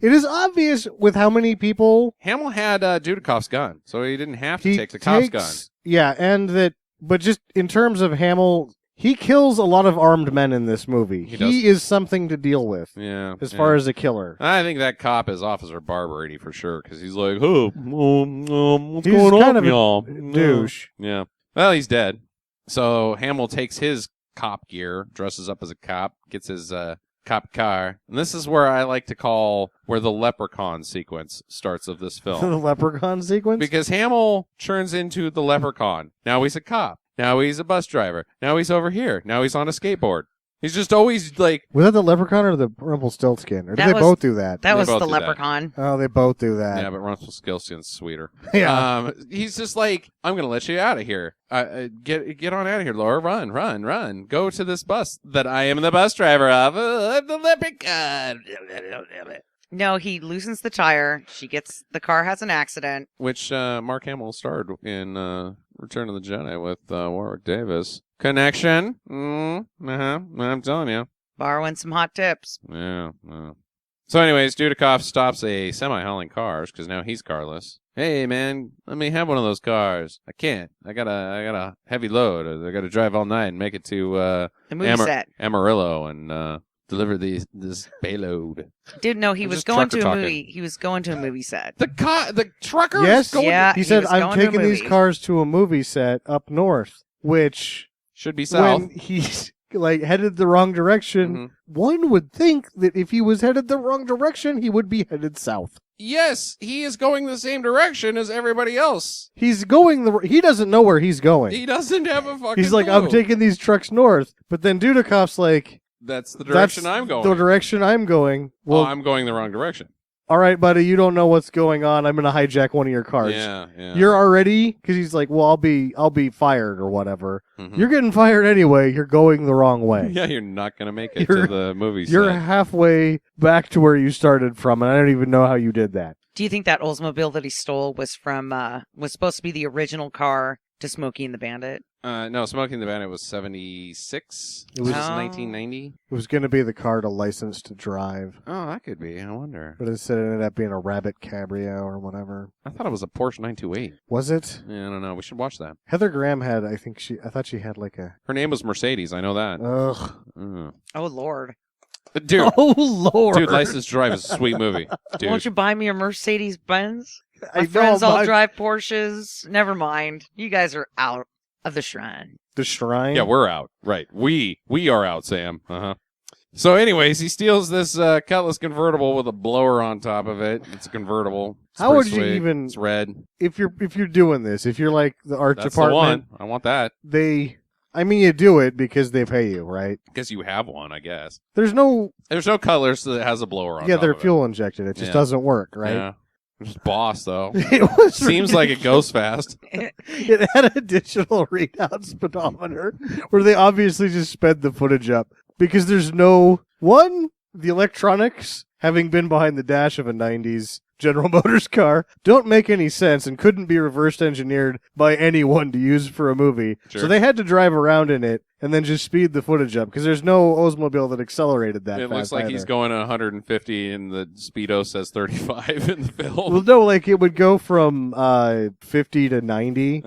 it is obvious with how many people Hamill had Dudikoff's gun, so he didn't have to he take the cop's gun. takes. Yeah, and that, but just in terms of Hamill, he kills a lot of armed men in this movie. He does. He is something to deal with Yeah. as yeah. far as a killer. I think that cop is Officer Barbarity for sure, because he's like, what's He's going on, kind of a y'all? douche. Yeah. Well, he's dead. So Hamill takes his cop gear, dresses up as a cop, gets his cop car. And this is where I like to call where the leprechaun sequence starts of this film. The leprechaun sequence? Because Hamill turns into the leprechaun. Now he's a cop. Now he's a bus driver. Now he's over here. Now he's on a skateboard. He's just always like... Was that the leprechaun or the Rumpelstiltskin? Or did That they was- both do that? That They was both the do that. leprechaun. Oh, they both do that. Yeah, but Rumpelstiltskin's sweeter. Yeah. He's just like, I'm going to let you out of here. Get on out of here, Laura. Run. Go to this bus that I am the bus driver of. I'm the leprechaun. No, he loosens the tire. The car has an accident. Which Mark Hamill starred in Return of the Jedi with Warwick Davis. Connection. I'm telling you. Borrowing some hot tips. Yeah. So anyways, Dudikoff stops a semi hauling cars because now he's carless. Hey man, let me have one of those cars. I can't. I got a heavy load. I got to drive all night and make it to The movie set. Amarillo and deliver this payload. Dude, no, he I'm was just going to trucker a talking. movie. He was going to a movie set. The trucker. Yes. is going Yeah. He said, was I'm going to a taking these movie." cars to a movie set up north, which, should be south. when he's like headed the wrong direction, Mhm. one would think that if he was headed the wrong direction, he would be headed south. Yes, he is going the same direction as everybody else. He doesn't know where he's going. He doesn't have a fucking He's like, clue. I'm taking these trucks north, but then Dudikoff's like, That's the direction that's I'm going. the direction I'm going. Well, Well, I'm going the wrong direction. all right, buddy, you don't know what's going on. I'm going to hijack one of your cars. Yeah. You're already, because he's like, well, I'll be fired or whatever. Mhm. You're getting fired anyway. You're going the wrong way. Yeah, you're not going to make it You're- to the movies. You're halfway back to where you started from, and I don't even know how you did that. Do you think that Oldsmobile that he stole was was supposed to be the original car to Smokey and the Bandit? No, Smoking the Bandit was 76. It was- This is Oh. 1990. It was going to be the car to license to drive, Oh, that could be. I wonder. but instead it ended up being a Rabbit Cabrio or whatever. I thought it was a Porsche 928. Was it? Yeah, I don't know. We should watch that. Heather Graham had, I thought she had like a, Her name was Mercedes. I know that. ugh. Mm. Oh, Lord. Dude, Oh, Lord. dude, License to Drive is a sweet movie. Dude. Won't you buy me a Mercedes Benz? I My know, friends all but- drive Porsches. Never mind. You guys are out of the shrine. The Shrine? Yeah, we're out. Right. We are out, Sam. Uh-huh. So anyways, he steals this Cutlass convertible with a blower on top of it. It's a convertible. It's How pretty would you sweet. even- It's red. If you're doing this, if you're like the art That's the department, one. I want that. you do it because they pay you, right? Guess you have one, I guess. There's no, There's no Cutlass that has a blower on yeah, top they're of it. fuel injected. It just Yeah. doesn't work, right? Yeah. Just boss, though. It was Seems like it goes fast. It had a digital readout speedometer where they obviously just sped the footage up because there's the electronics, having been behind the dash of a 90s General Motors car, don't make any sense and couldn't be reverse engineered by anyone to use for a movie. Sure. So they had to drive around in it and then just speed the footage up because there's no Oldsmobile that accelerated that It fast looks like he's either. going at 150 and the Speedo says 35 in the Well, film. no, like it would go from 50 to 90.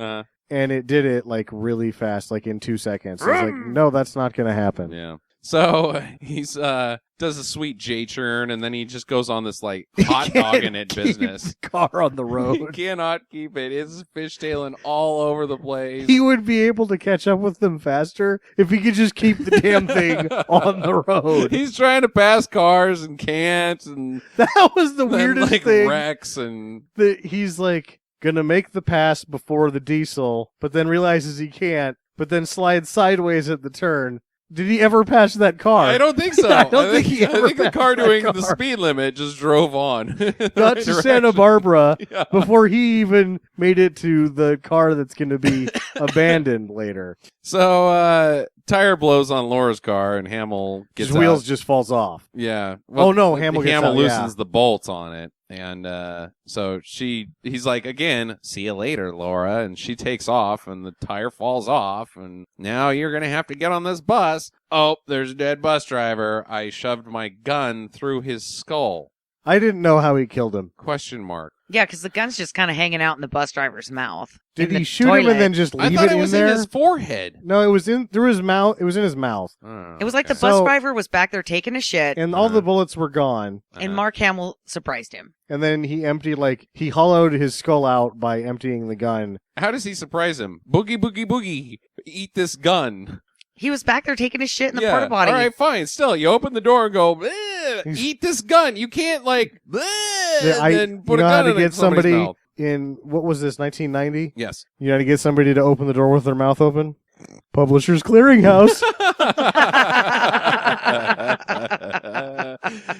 And it did it like really fast, like in 2 seconds. I was like, no, that's not going to happen. Yeah. So he's does a sweet J churn and then he just goes on this like hot dog in it Keep business. the car on the He road. cannot keep it. It's fishtailing all over the place. He would be able to catch up with them faster if he could just keep the damn thing on the road. He's trying to pass cars and can't, and That was the then weirdest like thing. wrecks and That he's like gonna make the pass before the diesel, but then realizes he can't, but then slides sideways at the turn. Did he ever pass that car? I don't think so. I don't think he I ever think the passed car that doing car. the speed limit just drove on. Got to Santa Barbara Yeah. before he even made it to the car that's going to be abandoned later. So tire blows on Laura's car and Hamill gets His wheels out. just falls off. Yeah. Oh, no, Hamill gets out, loosens yeah. the bolts on it. And so he's like, again, see you later, Laura. And she takes off and the tire falls off. And now you're going to have to get on this bus. Oh, there's a dead bus driver. I shoved my gun through his skull. I didn't know how he killed him. Question mark. Yeah, because the gun's just kind of hanging out in the bus driver's mouth. Did in he the shoot him toilet. and then just I leave thought it it in was there? in his forehead. No, it was in through his mouth. It was in his mouth, It was like the bus So- driver was back there taking a shit, and all the bullets were gone. and Mark Hamill surprised him. And then he hollowed his skull out by emptying the gun. How does he surprise him? Boogie, boogie, boogie. Eat this gun. He was back there taking his shit in the Yeah. porta potty. All right, fine. Still, you open the door and go, eat this gun. You can't like, and then put you know a how gun to in get somebody's somebody mouth. in, what was this, 1990? Yes. You know how to get somebody to open the door with their mouth open? Publishers Clearinghouse.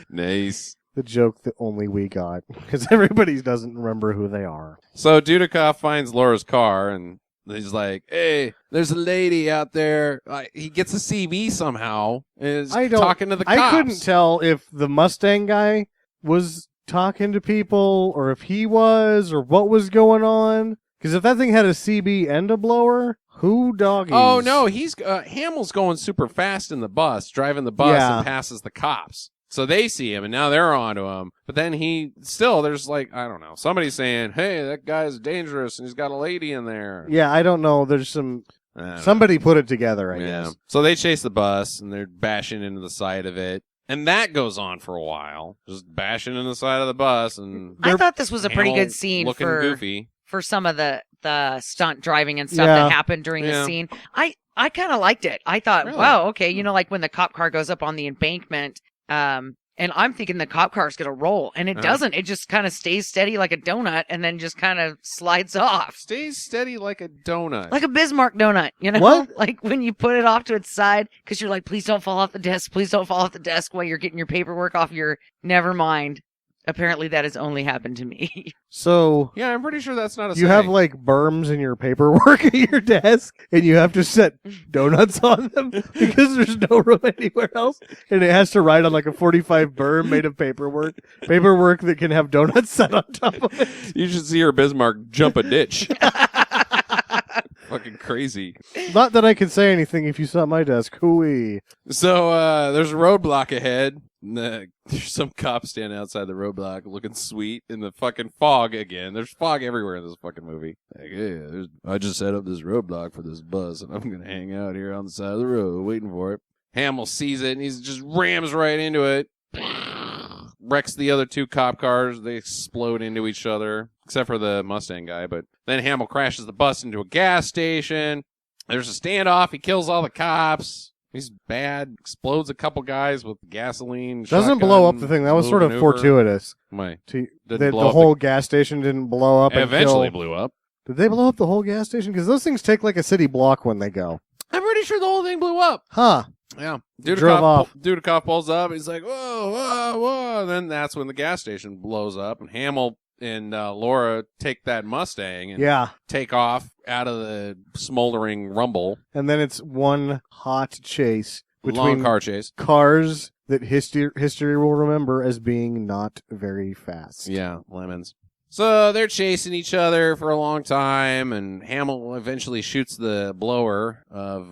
Nice. The joke that only we got, because everybody doesn't remember who they are. So Dudikoff finds Laura's car, and he's like, hey, there's a lady out there. He gets a CB somehow, and is talking to the cops. I couldn't tell if the Mustang guy was talking to people, or if he was, or what was going on. Because if that thing had a CB and a blower, who doggies? Oh, no, he's Hamill's going super fast in the bus, driving the bus, Yeah. and passes the cops. So they see him, and now they're onto him. But then there's like, I don't know, somebody saying, hey, that guy's dangerous, and he's got a lady in there. Yeah, I don't know. There's somebody put it together, I guess. So they chase the bus, and they're bashing into the side of it. And that goes on for a while, just bashing in the side of the bus. And I thought this was a pretty Hamill good scene looking goofy. for some of the stunt driving and stuff Yeah. that happened during the scene. I kind of liked it. I thought, Really? wow, okay, like when the cop car goes up on the embankment, and I'm thinking the cop car is going to roll, and it doesn't. It just kind of stays steady like a donut and then just kind of slides off. Stays steady like a donut. Like a Bismarck donut, What? Like when you put it off to its side because you're like, please don't fall off the desk. Please don't fall off the desk while you're getting your paperwork off your... Never mind. Apparently that has only happened to me. So Yeah, I'm pretty sure that's not a you have saying. like berms in your paperwork at your desk, and you have to set donuts on them because there's no room anywhere else, and it has to ride on like a 45 berm made of paperwork that can have donuts set on top of it. You should see her Bismarck jump a ditch. Fucking crazy. Not that I can say anything if you saw my desk. Hooey. So there's a roadblock ahead. There's some cops standing outside the roadblock looking sweet in the fucking fog again. There's fog everywhere in this fucking movie. Like, yeah, I just set up this roadblock for this bus, and I'm going to hang out here on the side of the road waiting for it. Hamill sees it, and he just rams right into it. Wrecks the other two cop cars. They explode into each other, except for the Mustang guy. But then Hamill crashes the bus into a gas station. There's a standoff. He kills all the cops. He's bad. Explodes a couple guys with gasoline. Doesn't blow up the thing. That was sort of fortuitous. Why? The blow up whole gas station didn't blow up. It eventually until... blew up. Did they blow up the whole gas station? Because those things take like a city block when they go. I'm pretty sure the whole thing blew up. Huh. Yeah. Drove off. Dudikoff pulls up. He's like, whoa, whoa, whoa. And then that's when the gas station blows up. And Hamill and Laura take that Mustang and Yeah. take off out of the smoldering rumble. And then it's one hot chase between Long car chase. cars that history will remember as being not very fast. Yeah, lemons. So they're chasing each other for a long time, and Hamill eventually shoots the blower of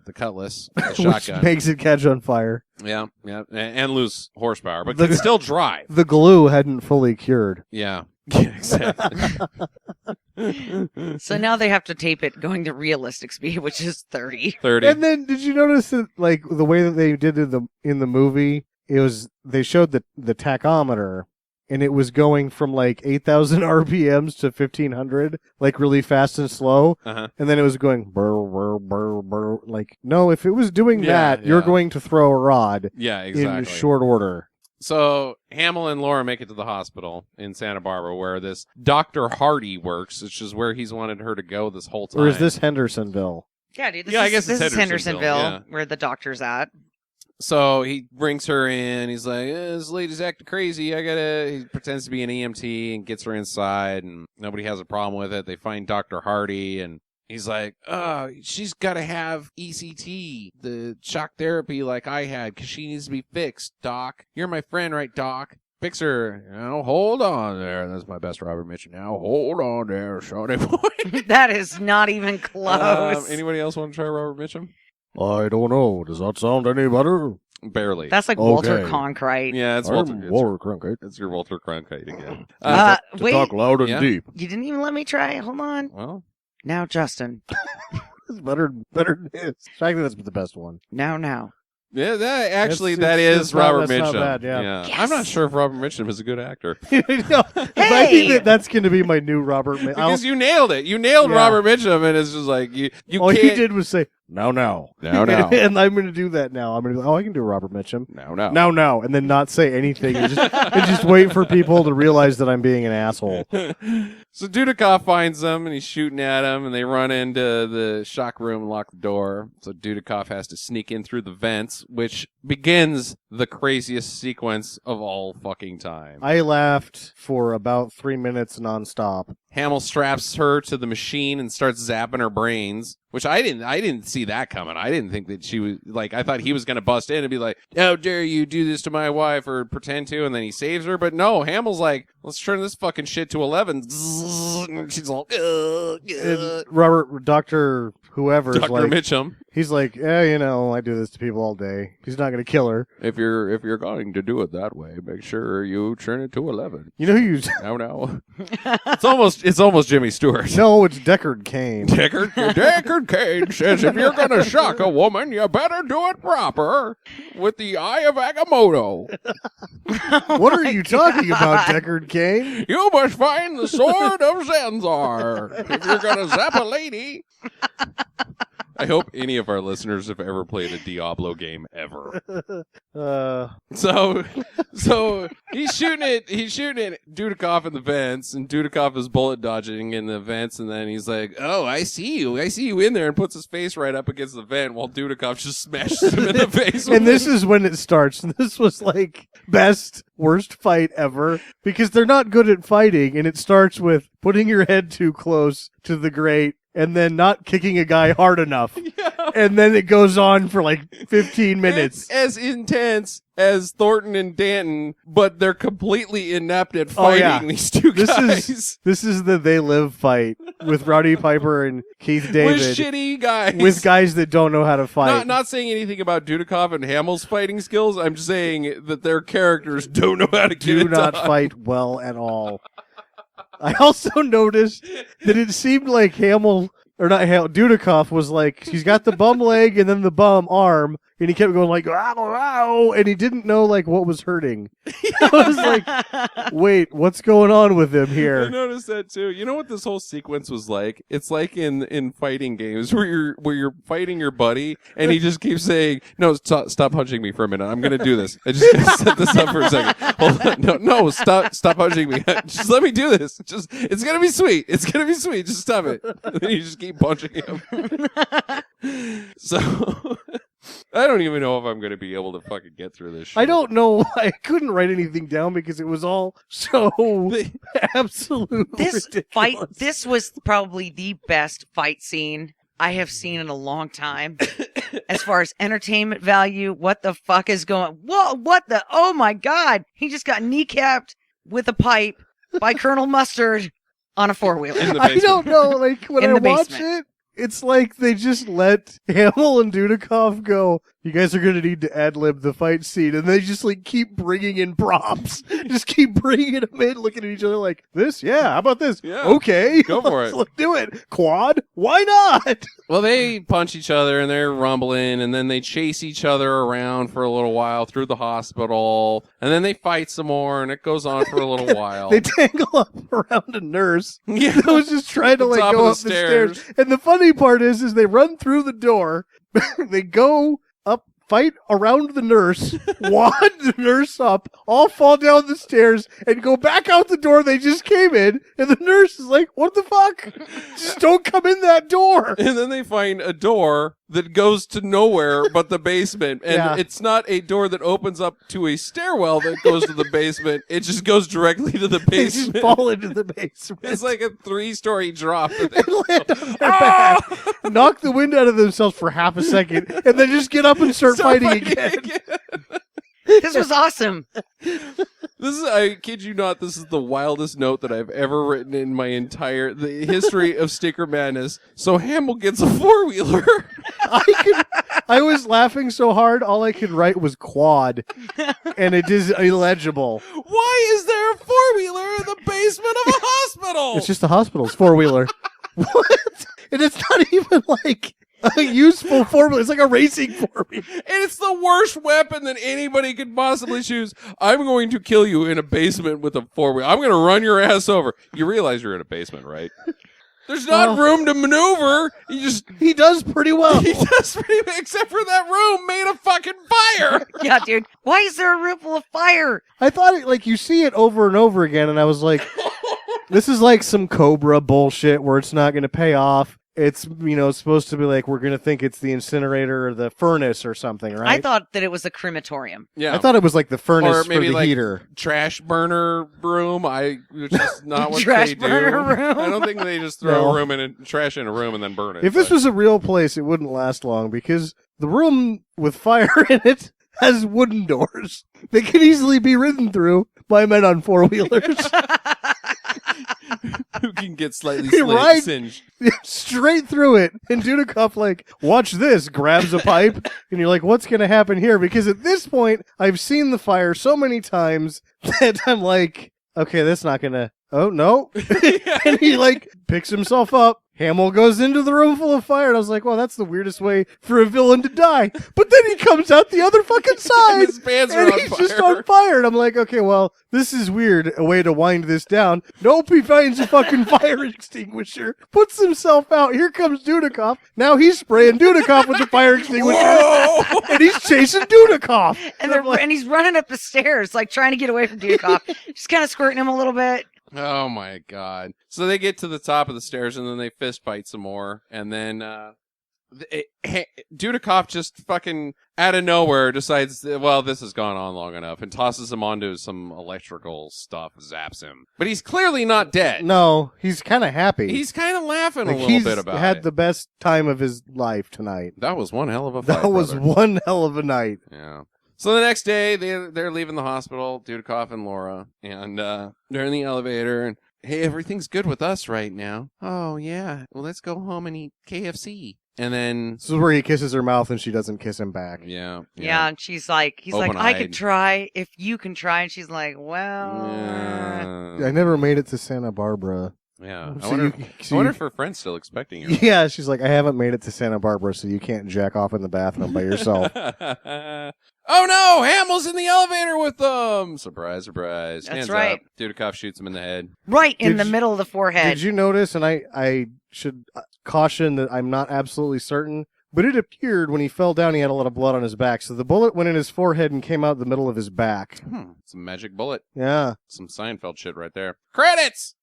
the cutlass, the Which shotgun. makes it catch on fire. Yeah, and lose horsepower, but can still drive. The glue hadn't fully cured. Yeah, exactly. So now they have to tape it going to realistic speed, which is 30. 30. And then did you notice that like the way that they did it in the movie, they showed the tachometer, and it was going from like 8,000 RPMs to 1,500, like really fast and slow. Uh-huh. And then it was going burr, burr, burr, burr. Like, no, if it was doing that, you're yeah. going to throw a rod Yeah, exactly. in short order. So Hamill and Laura make it to the hospital in Santa Barbara where this Dr. Hardy works, which is where he's wanted her to go this whole time. Or is this Hendersonville? Yeah, dude. I guess this it's is Hendersonville, Hendersonville, where the doctor's at. So he brings her in. He's like, this lady's acting crazy. He pretends to be an EMT and gets her inside, and nobody has a problem with it. They find Dr. Hardy, and he's like, she's got to have ECT, the shock therapy like I had, because she needs to be fixed, Doc. You're my friend, right, Doc? Fix her. Hold on there. That's my best Robert Mitchum now. Hold on there, Shawnee boy. That is not even close. Anybody else want to try Robert Mitchum? I don't know. Does that sound any better? Barely. That's like Walter Cronkite. Yeah, it's Walter. Walter Cronkite. It's your Walter Cronkite again. Wait, Talk loud and Yeah. deep. you didn't even let me try. Hold on. Well, Now, Justin. It's better than this. I think that's the best one. Now. yeah, that It's is Robert that's not Mitchum. bad, yeah. Yes. I'm not sure if Robert Mitchum is a good actor I Hey! think that's going to be my new Robert. because you nailed it. You nailed Yeah. Robert Mitchum, and it's just like you All can't. you did was say No. And I'm going to do that now. I'm going to I can do Robert Mitchum. No. And then not say anything and just wait for people to realize that I'm being an asshole. So Dudikoff finds them, and he's shooting at them, and they run into the shock room and lock the door. So Dudikoff has to sneak in through the vents, which begins the craziest sequence of all fucking time. I laughed for about 3 minutes nonstop. Hamill straps her to the machine and starts zapping her brains, which I didn't see that coming. I didn't think that she was, like, I thought he was going to bust in and be like, how dare you do this to my wife, or pretend to, and then he saves her. But no, Hamill's like, let's turn this fucking shit to 11. And she's all, And Robert, Dr. whoever, Dr. like, Mitchum. He's like, I do this to people all day. He's not going to kill her. If you're going to do it that way, make sure you turn it to 11. You know who you... No. It's almost Jimmy Stewart. No, it's Deckard Cain. Deckard Cain says if you're going to shock a woman, you better do it proper with the eye of Agamotto. What are you talking about, Deckard Cain? You must find the sword of Zanzar if you're going to zap a lady. I hope any of our listeners have ever played a Diablo game ever. So he's shooting at Dudikoff in the vents, and Dudikoff is bullet dodging in the vents, and then he's like, "Oh, I see you in there," and puts his face right up against the vent while Dudikoff just smashes him in the face. And this is when it starts. This was like worst fight ever, because they're not good at fighting, and it starts with putting your head too close to the grate and then not kicking a guy hard enough. Yeah. And then it goes on for like 15 minutes. It's as intense as Thornton and Danton, but they're completely inept at fighting these two guys. This is the They Live fight with Roddy Piper and Keith David. With shitty guys. With guys that don't know how to fight. Not saying anything about Dudikoff and Hamill's fighting skills. I'm just saying that their characters don't know how to get it do not done. fight well at all. I also noticed that it seemed like Dudikoff was like, he's got the bum leg and then the bum arm, and he kept going like, ow, ow, and he didn't know like what was hurting. I was like, wait, what's going on with him I here? noticed that too. You know what this whole sequence was like? It's like in fighting games where you're fighting your buddy and he just keeps saying, "No, stop punching me for a minute. I'm gonna do this. I just gotta set this up for a second. Hold on. No, stop punching me. Just let me do this. It's gonna be sweet. It's gonna be sweet. Just stop it." And then you just keep punching him. So I don't even know if I'm going to be able to fucking get through this shit. I don't know. I couldn't write anything down because it was all so absolutely ridiculous. This was probably the best fight scene I have seen in a long time. As far as entertainment value, what the fuck is going... Whoa, oh my God. He just got kneecapped with a pipe by Colonel Mustard on a four-wheeler. I don't know. Like, when I watch basement. it's like they just let Hamill and Dudikoff go, you guys are going to need to ad-lib the fight scene. And they just like keep bringing in props. Just keep bringing them in, looking at each other like, this? Yeah, how about this? Yeah, okay. go for it. Let's do it. Quad? Why not? Well, they punch each other and they're rumbling, and then they chase each other around for a little while through the hospital, and then they fight some more, and it goes on for a little while. They tangle up around a nurse Yeah. that was just trying to like Top go of up the stairs. And the funny part is they run through the door, they go up, fight around the nurse, wad the nurse up, all fall down the stairs, and go back out the door they just came in, and the nurse is like, what the fuck? Just don't come in that door. And then they find a door that goes to nowhere but the basement. And it's not a door that opens up to a stairwell that goes to the basement. It just goes directly to the They just basement. fall into the basement. It's like a 3-story drop. And land on their back, knock the wind out of themselves for half a second, and then just get up and start fighting again. This was awesome. I kid you not, this is the wildest note that I've ever written in my the history of Sticker Madness. So Hamill gets a 4-wheeler. I was laughing so hard, all I could write was quad, and it is illegible. Why is there a 4-wheeler in the basement of a hospital? It's just the hospital's 4-wheeler. What? And it's not even like a useful 4-wheeler. It's like a racing 4-wheeler. And it's the worst weapon that anybody could possibly choose. I'm going to kill you in a basement with a 4-wheeler. I'm going to run your ass over. You realize you're in a basement, right? There's not Well- room to maneuver. He does pretty well. He does pretty, except for that room made of fucking fire. Yeah, dude. Why is there a room full of fire? I thought you see it over and over again, and I was like, this is like some Cobra bullshit where it's not going to pay off. It's, supposed to be like, we're going to think it's the incinerator or the furnace or something, right? I thought that it was a crematorium. Yeah. I thought it was like the furnace Or maybe for the like heater. trash burner room. Which is not what Trash they do. burner room? I don't think they just throw No. a room in trash in a room and then burn it. If this but- was a real place, it wouldn't last long because the room with fire in it has wooden doors that can easily be ridden through by men on four-wheelers. who can get slightly Right. singed. Straight through it. And Dudikoff, watch this, grabs a pipe, and you're like, what's going to happen here? Because at this point, I've seen the fire so many times that I'm like, okay, that's not going to, oh, no. And he, picks himself up. Hamill goes into the room full of fire, and I was like, well, that's the weirdest way for a villain to die. But then he comes out the other fucking side, His pants are and on he's fire. just on fire. And I'm like, okay, well, this is weird, a way to wind this down. Nope, he finds a fucking fire extinguisher, puts himself out. Here comes Dudikoff. Now he's spraying Dudikoff with the fire extinguisher, Whoa! and he's chasing Dudikoff. And, I'm like, and he's running up the stairs, trying to get away from Dudikoff. Just kind of squirting him a little bit. Oh my god! So they get to the top of the stairs and then they fist fight some more, and then Dudikoff just fucking out of nowhere decides, well, this has gone on long enough, and tosses him onto some electrical stuff, zaps him. But he's clearly not dead. no, he's kind of happy. He's kind of laughing a Like, little he's bit about had it. the best time of his life tonight. That was one hell of a fight. That was brother. one hell of a night. Yeah. So the next day, they're leaving the hospital, Dudikoff and Laura, and they're in the elevator, and hey, everything's good with us right now. Oh, yeah. Well, let's go home and eat KFC. And then, This is where he kisses her mouth and she doesn't kiss him back. yeah. Yeah, and he's like, I Open-eyed. could try if you can try. And she's like, well, Yeah. I never made it to Santa Barbara. Yeah. I So wonder, you- I so wonder you- if her friend's still expecting her. Yeah, she's like, I haven't made it to Santa Barbara, so you can't jack off in the bathroom by yourself. Oh no! Hamill's in the elevator with them! Surprise, surprise. That's Hands right. up. Dudikoff shoots him in the head. right in Did the you- middle of the forehead. Did you notice, and I should caution that I'm not absolutely certain, but it appeared when he fell down he had a lot of blood on his back, so the bullet went in his forehead and came out the middle of his back. It's a magic bullet. Yeah. Some Seinfeld shit right there. Credits!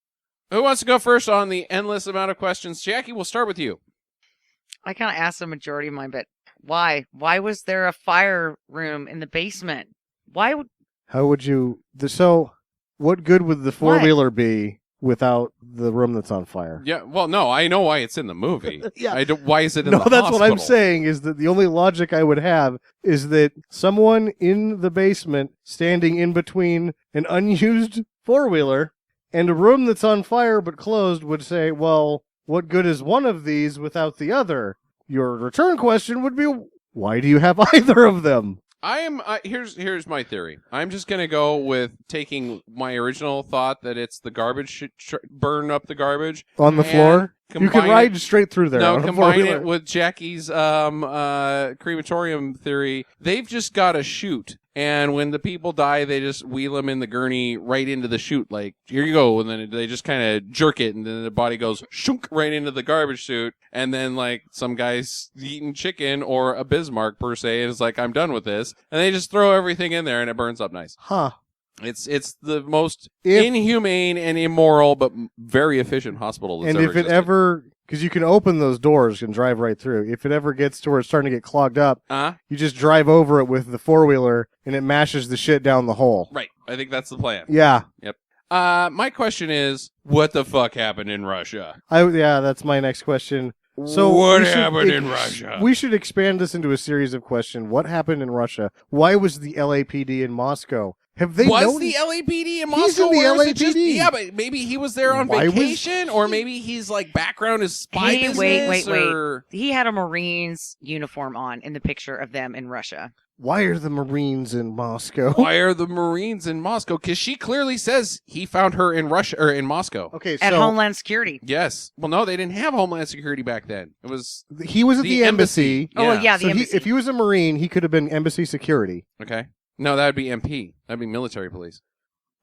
Who wants to go first on the endless amount of questions? Jackie, we'll start with you. I kind of asked the majority of mine, but why? Why was there a fire room in the basement? Why would... How would you... So, what good would the four-wheeler be without the room that's on fire? Yeah, well, no, I know why it's in the movie. Yeah. Why is it in No, the that's what I'm hospital? saying, is that the only logic I would have is that someone in the basement standing in between an unused four-wheeler and a room that's on fire but closed would say, well, what good is one of these without the other? Your return question would be, why do you have either of them? I am. Here's my theory. I'm just gonna go with taking my original thought that it's the garbage burn up the garbage On the and floor? You can combine ride it- straight through there. No, on a combine four-wheeler. it with Jackie's crematorium theory. They've just got a chute, and when the people die, they just wheel them in the gurney right into the chute. Like, here you go, and then they just kind of jerk it, and then the body goes shunk right into the garbage chute, and then like some guy's eating chicken or a Bismarck per se, and is like, I'm done with this, and they just throw everything in there, and it burns up nice. Huh. It's the most If- inhumane and immoral, but very efficient hospital that's And ever if it existed. ever, because you can open those doors and drive right through. If it ever gets to where it's starting to get clogged up, you just drive over it with the four-wheeler and it mashes the shit down the hole. Right. I think that's the plan. Yeah. My question is, what the fuck happened in Russia? Yeah, that's my next question. So what we should happened in Russia? We should expand this into a series of questions. What happened in Russia? Why was the LAPD in Moscow? Have they was known the LAPD in He's Moscow? in the or is it just- LAPD. yeah, but maybe he was there on Why was vacation, or maybe he's like background is spy Hey, business. wait. Or... He had a Marine's uniform on in the picture of them in Russia. Why are the Marines in Moscow? Why are the Marines in Moscow? Because she clearly says he found her in Russia or in Moscow. Okay, At so Homeland Security. Yes. Well, no, they didn't have Homeland Security back then. It was he was at the embassy. Oh, yeah, the So embassy. if he was a Marine, he could have been embassy security. Okay. No, that would be MP. That'd be military police.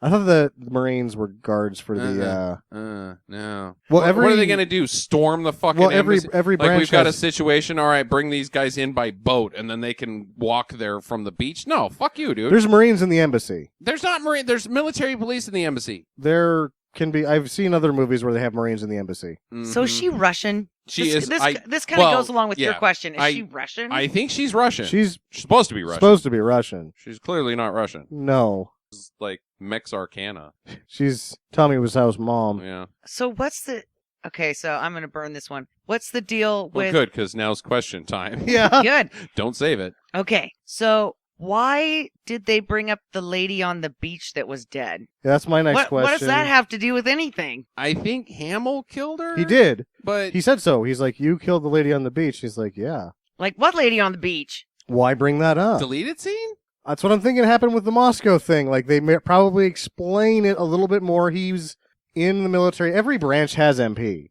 I thought the Marines were guards for the. No. Well, What are they gonna do? Storm the fucking embassy? every Like branch we've got a has- situation. All right, bring these guys in by boat, and then they can walk there from the beach. No, fuck you, dude. There's Marines in the embassy. There's not Marine. There's military police in the embassy. There can be. I've seen other movies where they have Marines in the embassy. So is she Russian? She this, is. This kind of well, goes along with your yeah, question. Is I- she Russian? I think she's Russian. She's supposed to be Russian. supposed to be Russian. She's clearly not Russian. No, She's like Mexarcana. she's Tommy Wiseau's mom. Yeah. So what's the? Okay, so I'm gonna burn this one. What's the deal Well, with? good, because now's question time. Yeah. Good. Don't save it. Okay, so why did they bring up the lady on the beach that was dead? That's my next question. What does that have to do with anything? I think Hamill killed her. He did. But He said so. He's like, you killed the lady on the beach. He's like, yeah. Like what lady on the beach? Why bring that up? deleted scene? That's what I'm thinking happened with the Moscow thing. Like, they may probably explain it a little bit more. He's in the military. Every branch has MP.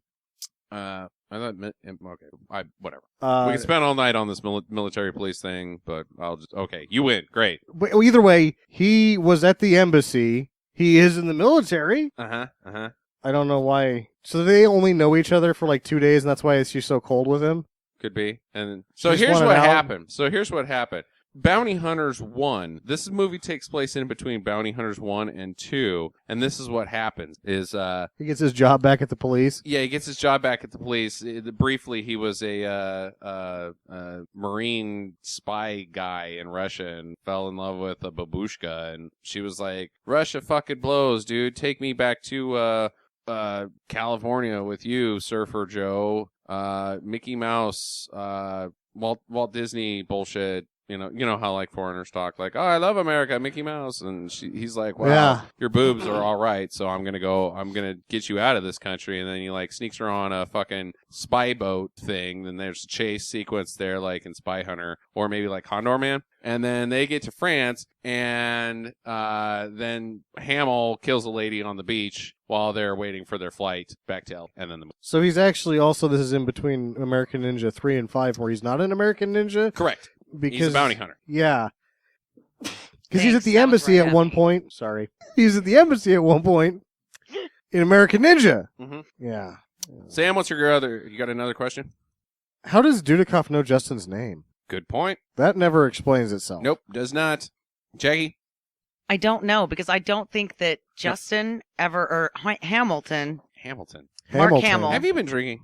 I thought. Okay. Whatever. We Uh, can spend all night on this military police thing, but I'll just. Okay, you win. Great. but either way, he was at the embassy. He is in the military. Uh huh. I don't know why. So they only know each other for like 2 days, and that's why she's so cold with him. Could be. And so Just here's wanted what out. happened. Bounty Hunters 1. This movie takes place in between Bounty Hunters 1 and 2, and this is what happens. Is He gets his job back at the police. yeah, he gets his job back at the police. Briefly, he was a Marine spy guy in Russia and fell in love with a babushka, and she was like, "Russia fucking blows, dude. Take me back to California with you, Surfer Joe. Mickey Mouse, Walt Disney bullshit." You know how like foreigners talk, like, "Oh, I love America, Mickey Mouse," and he's like, "Wow, Yeah. your boobs are all right, so I'm gonna get you out of this country." And then he like sneaks her on a fucking spy boat thing. Then there's a chase sequence there, like in Spy Hunter, or maybe like Condor Man. And then they get to France, and then Hamill kills a lady on the beach while they're waiting for their flight back to L. And then So he's actually also, this is in between American Ninja 3 and 5, where he's not an American Ninja. correct. Because, He's a bounty hunter. Yeah. Because he's at Thanks, the that was embassy right at one on me. point. Sorry. He's at the embassy at one point in American Ninja. Mhm. Yeah. Sam, what's your other? You got another question? How does Dudikoff know Justin's name? Good point. That never explains itself. Nope, does not. Jackie? I don't know because I don't think that Justin ever or Hamilton. Hamilton. Mark Hamilton. Hamill. Have you been drinking?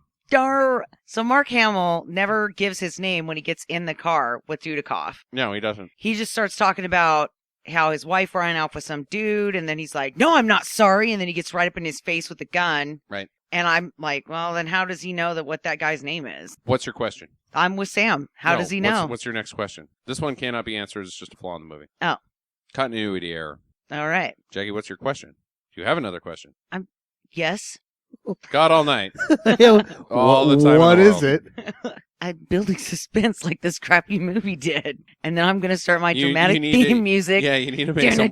So Mark Hamill never gives his name when he gets in the car with Dudikoff. No, he doesn't. He just starts talking about how his wife ran off with some dude, and then he's like, "No, I'm not sorry," and then he gets right up in his face with a gun. Right. And I'm like, well, then how does he know what that guy's name is? What's your question? I'm with Sam. How No, does he know? What's your next question? This one cannot be answered. It's just a flaw in the movie. Oh. Continuity error. All right. Jackie, what's your question? Do you have another question? Yes. God all night. Yeah, All the time in What the is world. it? I'm building suspense like this crappy movie did. And then I'm going to start my You dramatic need theme to- music. Yeah, you need to make some.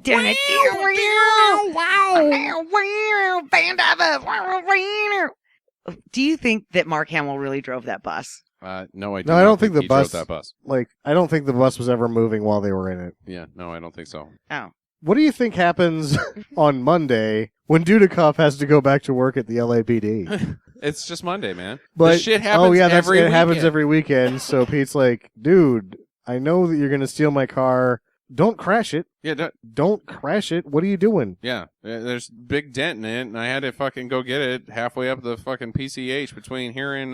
Do you think that Mark Hamill really drove that bus? No, I do No, I not don't think the he drove bus- that bus. Like, I don't think the bus was ever moving while they were in it. Yeah, no, I don't think so. Oh. What do you think happens on Monday when Dudikoff has to go back to work at the LAPD? It's just Monday, man. But This shit happens oh yeah, every it happens weekend. every weekend. So Pete's like, dude, I know that you're gonna steal my car. Don't crash it. Yeah, Don't crash it. What are you doing? yeah. There's big dent in it, and I had to fucking go get it halfway up the fucking PCH between here and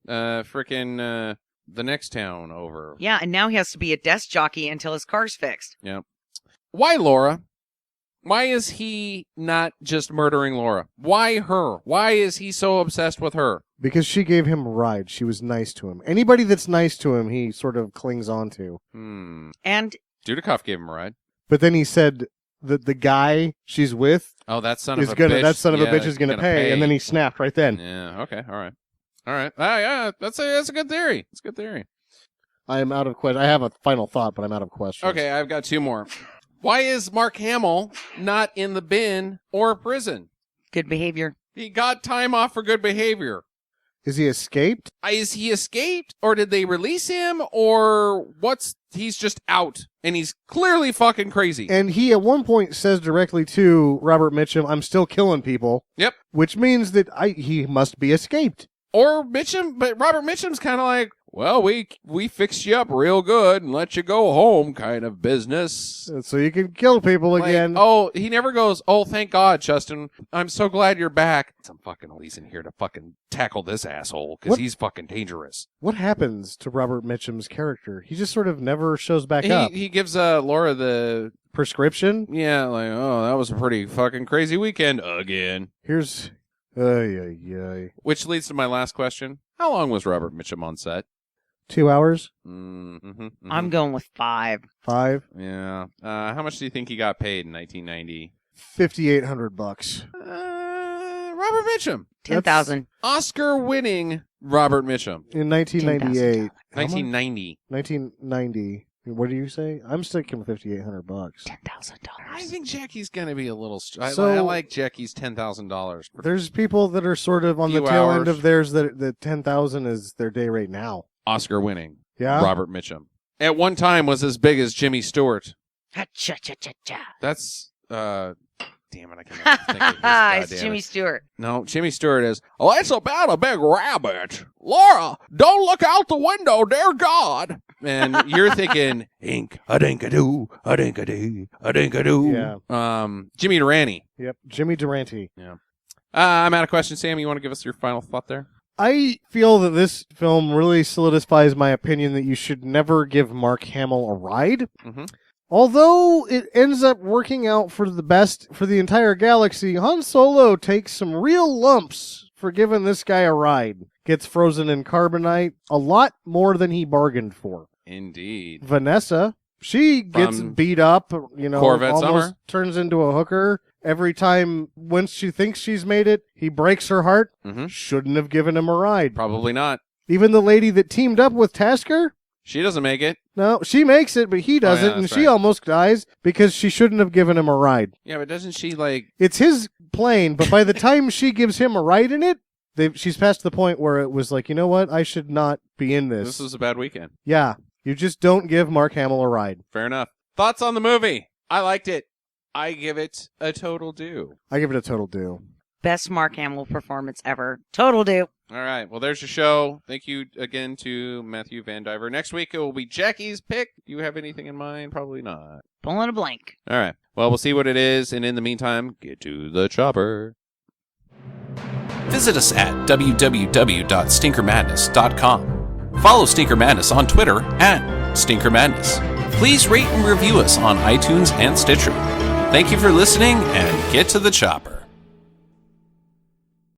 frickin' the next town over. Yeah, and now he has to be a desk jockey until his car's fixed. Why Laura? Why is he not just murdering Laura? Why her? Why is he so obsessed with her? Because she gave him a ride. She was nice to him. Anybody that's nice to him, he sort of clings on to. And Dudikoff gave him a ride. But then he said that the guy she's with Oh, that son is of a gonna. bitch. That son of a Yeah, bitch is gonna pay. And then he snapped right then. Yeah. Okay. All right. All right. Yeah. That's a good theory. It's a good theory. I'm out of question. I have a final thought, but I'm out of questions. Okay, I've got two more. Why is Mark Hamill not in the bin or prison? good behavior. He got time off for good behavior. Is he escaped? Is he escaped, or did they release him, or he's just out, and he's clearly fucking crazy. And he at one point says directly to Robert Mitchum, I'm still killing people. Yep. Which means that he must be escaped. Or Mitchum, but Robert Mitchum's kind of like, well, we fixed you up real good and let you go home kind of business. So you can kill people again. Oh, he never goes, oh, thank God, Justin. I'm so glad you're back. Some fucking police in here to fucking tackle this asshole because he's fucking dangerous. What happens to Robert Mitchum's character? He just sort of never shows back up. He gives Laura the prescription? Yeah, like, oh, that was a pretty fucking crazy weekend again. Here's... Which leads to my last question. How long was Robert Mitchum on set? 2 hours? I'm going with 5. 5? Yeah. How much do you think he got paid in 1990? $5,800. Robert Mitchum. 10,000. Oscar-winning Robert Mitchum. In 1998. 1990. 1990. What do you say? I'm sticking with $5,800. $10,000. I think Jackie's going to be a little... I So- like Jackie's $10,000. There's people that are sort of on the Few tail end hours. of theirs that the 10,000 is their day rate now. Oscar-winning Yeah? Robert Mitchum. At one time was as big as Jimmy Stewart. Ha-cha-cha-cha-cha. That's... Damn it, I can't think of his goddamn It's Jimmy it. Stewart. No, Jimmy Stewart is, oh, it's about a big rabbit. Laura, don't look out the window, dear God. And you're thinking, ink, a dink-a-doo, a dink-a-dee, a dink-a-doo. Yeah. Jimmy Durante. Yep. Jimmy Durante. Yeah. I'm out of questions. Sam, you want to give us your final thought there? I feel that this film really solidifies my opinion that you should never give Mark Hamill a ride. Mm-hmm. Although it ends up working out for the best for the entire galaxy, Han Solo takes some real lumps for giving this guy a ride. Gets frozen in carbonite a lot more than he bargained for. Indeed. Vanessa, she gets beat up, Corvette almost Summer. turns into a hooker. Every time, once she thinks she's made it, he breaks her heart. Mm-hmm. Shouldn't have given him a ride. Probably not. Even the lady that teamed up with Tasker, She doesn't make it. no, she makes it, but he doesn't, and that's she right. almost dies because she shouldn't have given him a ride. Yeah, but doesn't she, like... It's his plane, but by the time she gives him a ride in it, she's past the point where it was like, you know what? I should not be in this. This was a bad weekend. Yeah, you just don't give Mark Hamill a ride. Fair enough. Thoughts on the movie? I liked it. I give it a total do. I give it a total do. Best Mark Hamill performance ever. Total do. All right. Well, there's your show. Thank you again to Matthew Van Diver. Next week, it will be Jackie's pick. Do you have anything in mind? Probably not. Pulling a blank. All right. Well, we'll see what it is. And in the meantime, get to the chopper. Visit us at www.stinkermadness.com. Follow Stinker Madness on Twitter at Stinker Madness. Please rate and review us on iTunes and Stitcher. Thank you for listening, and get to the chopper.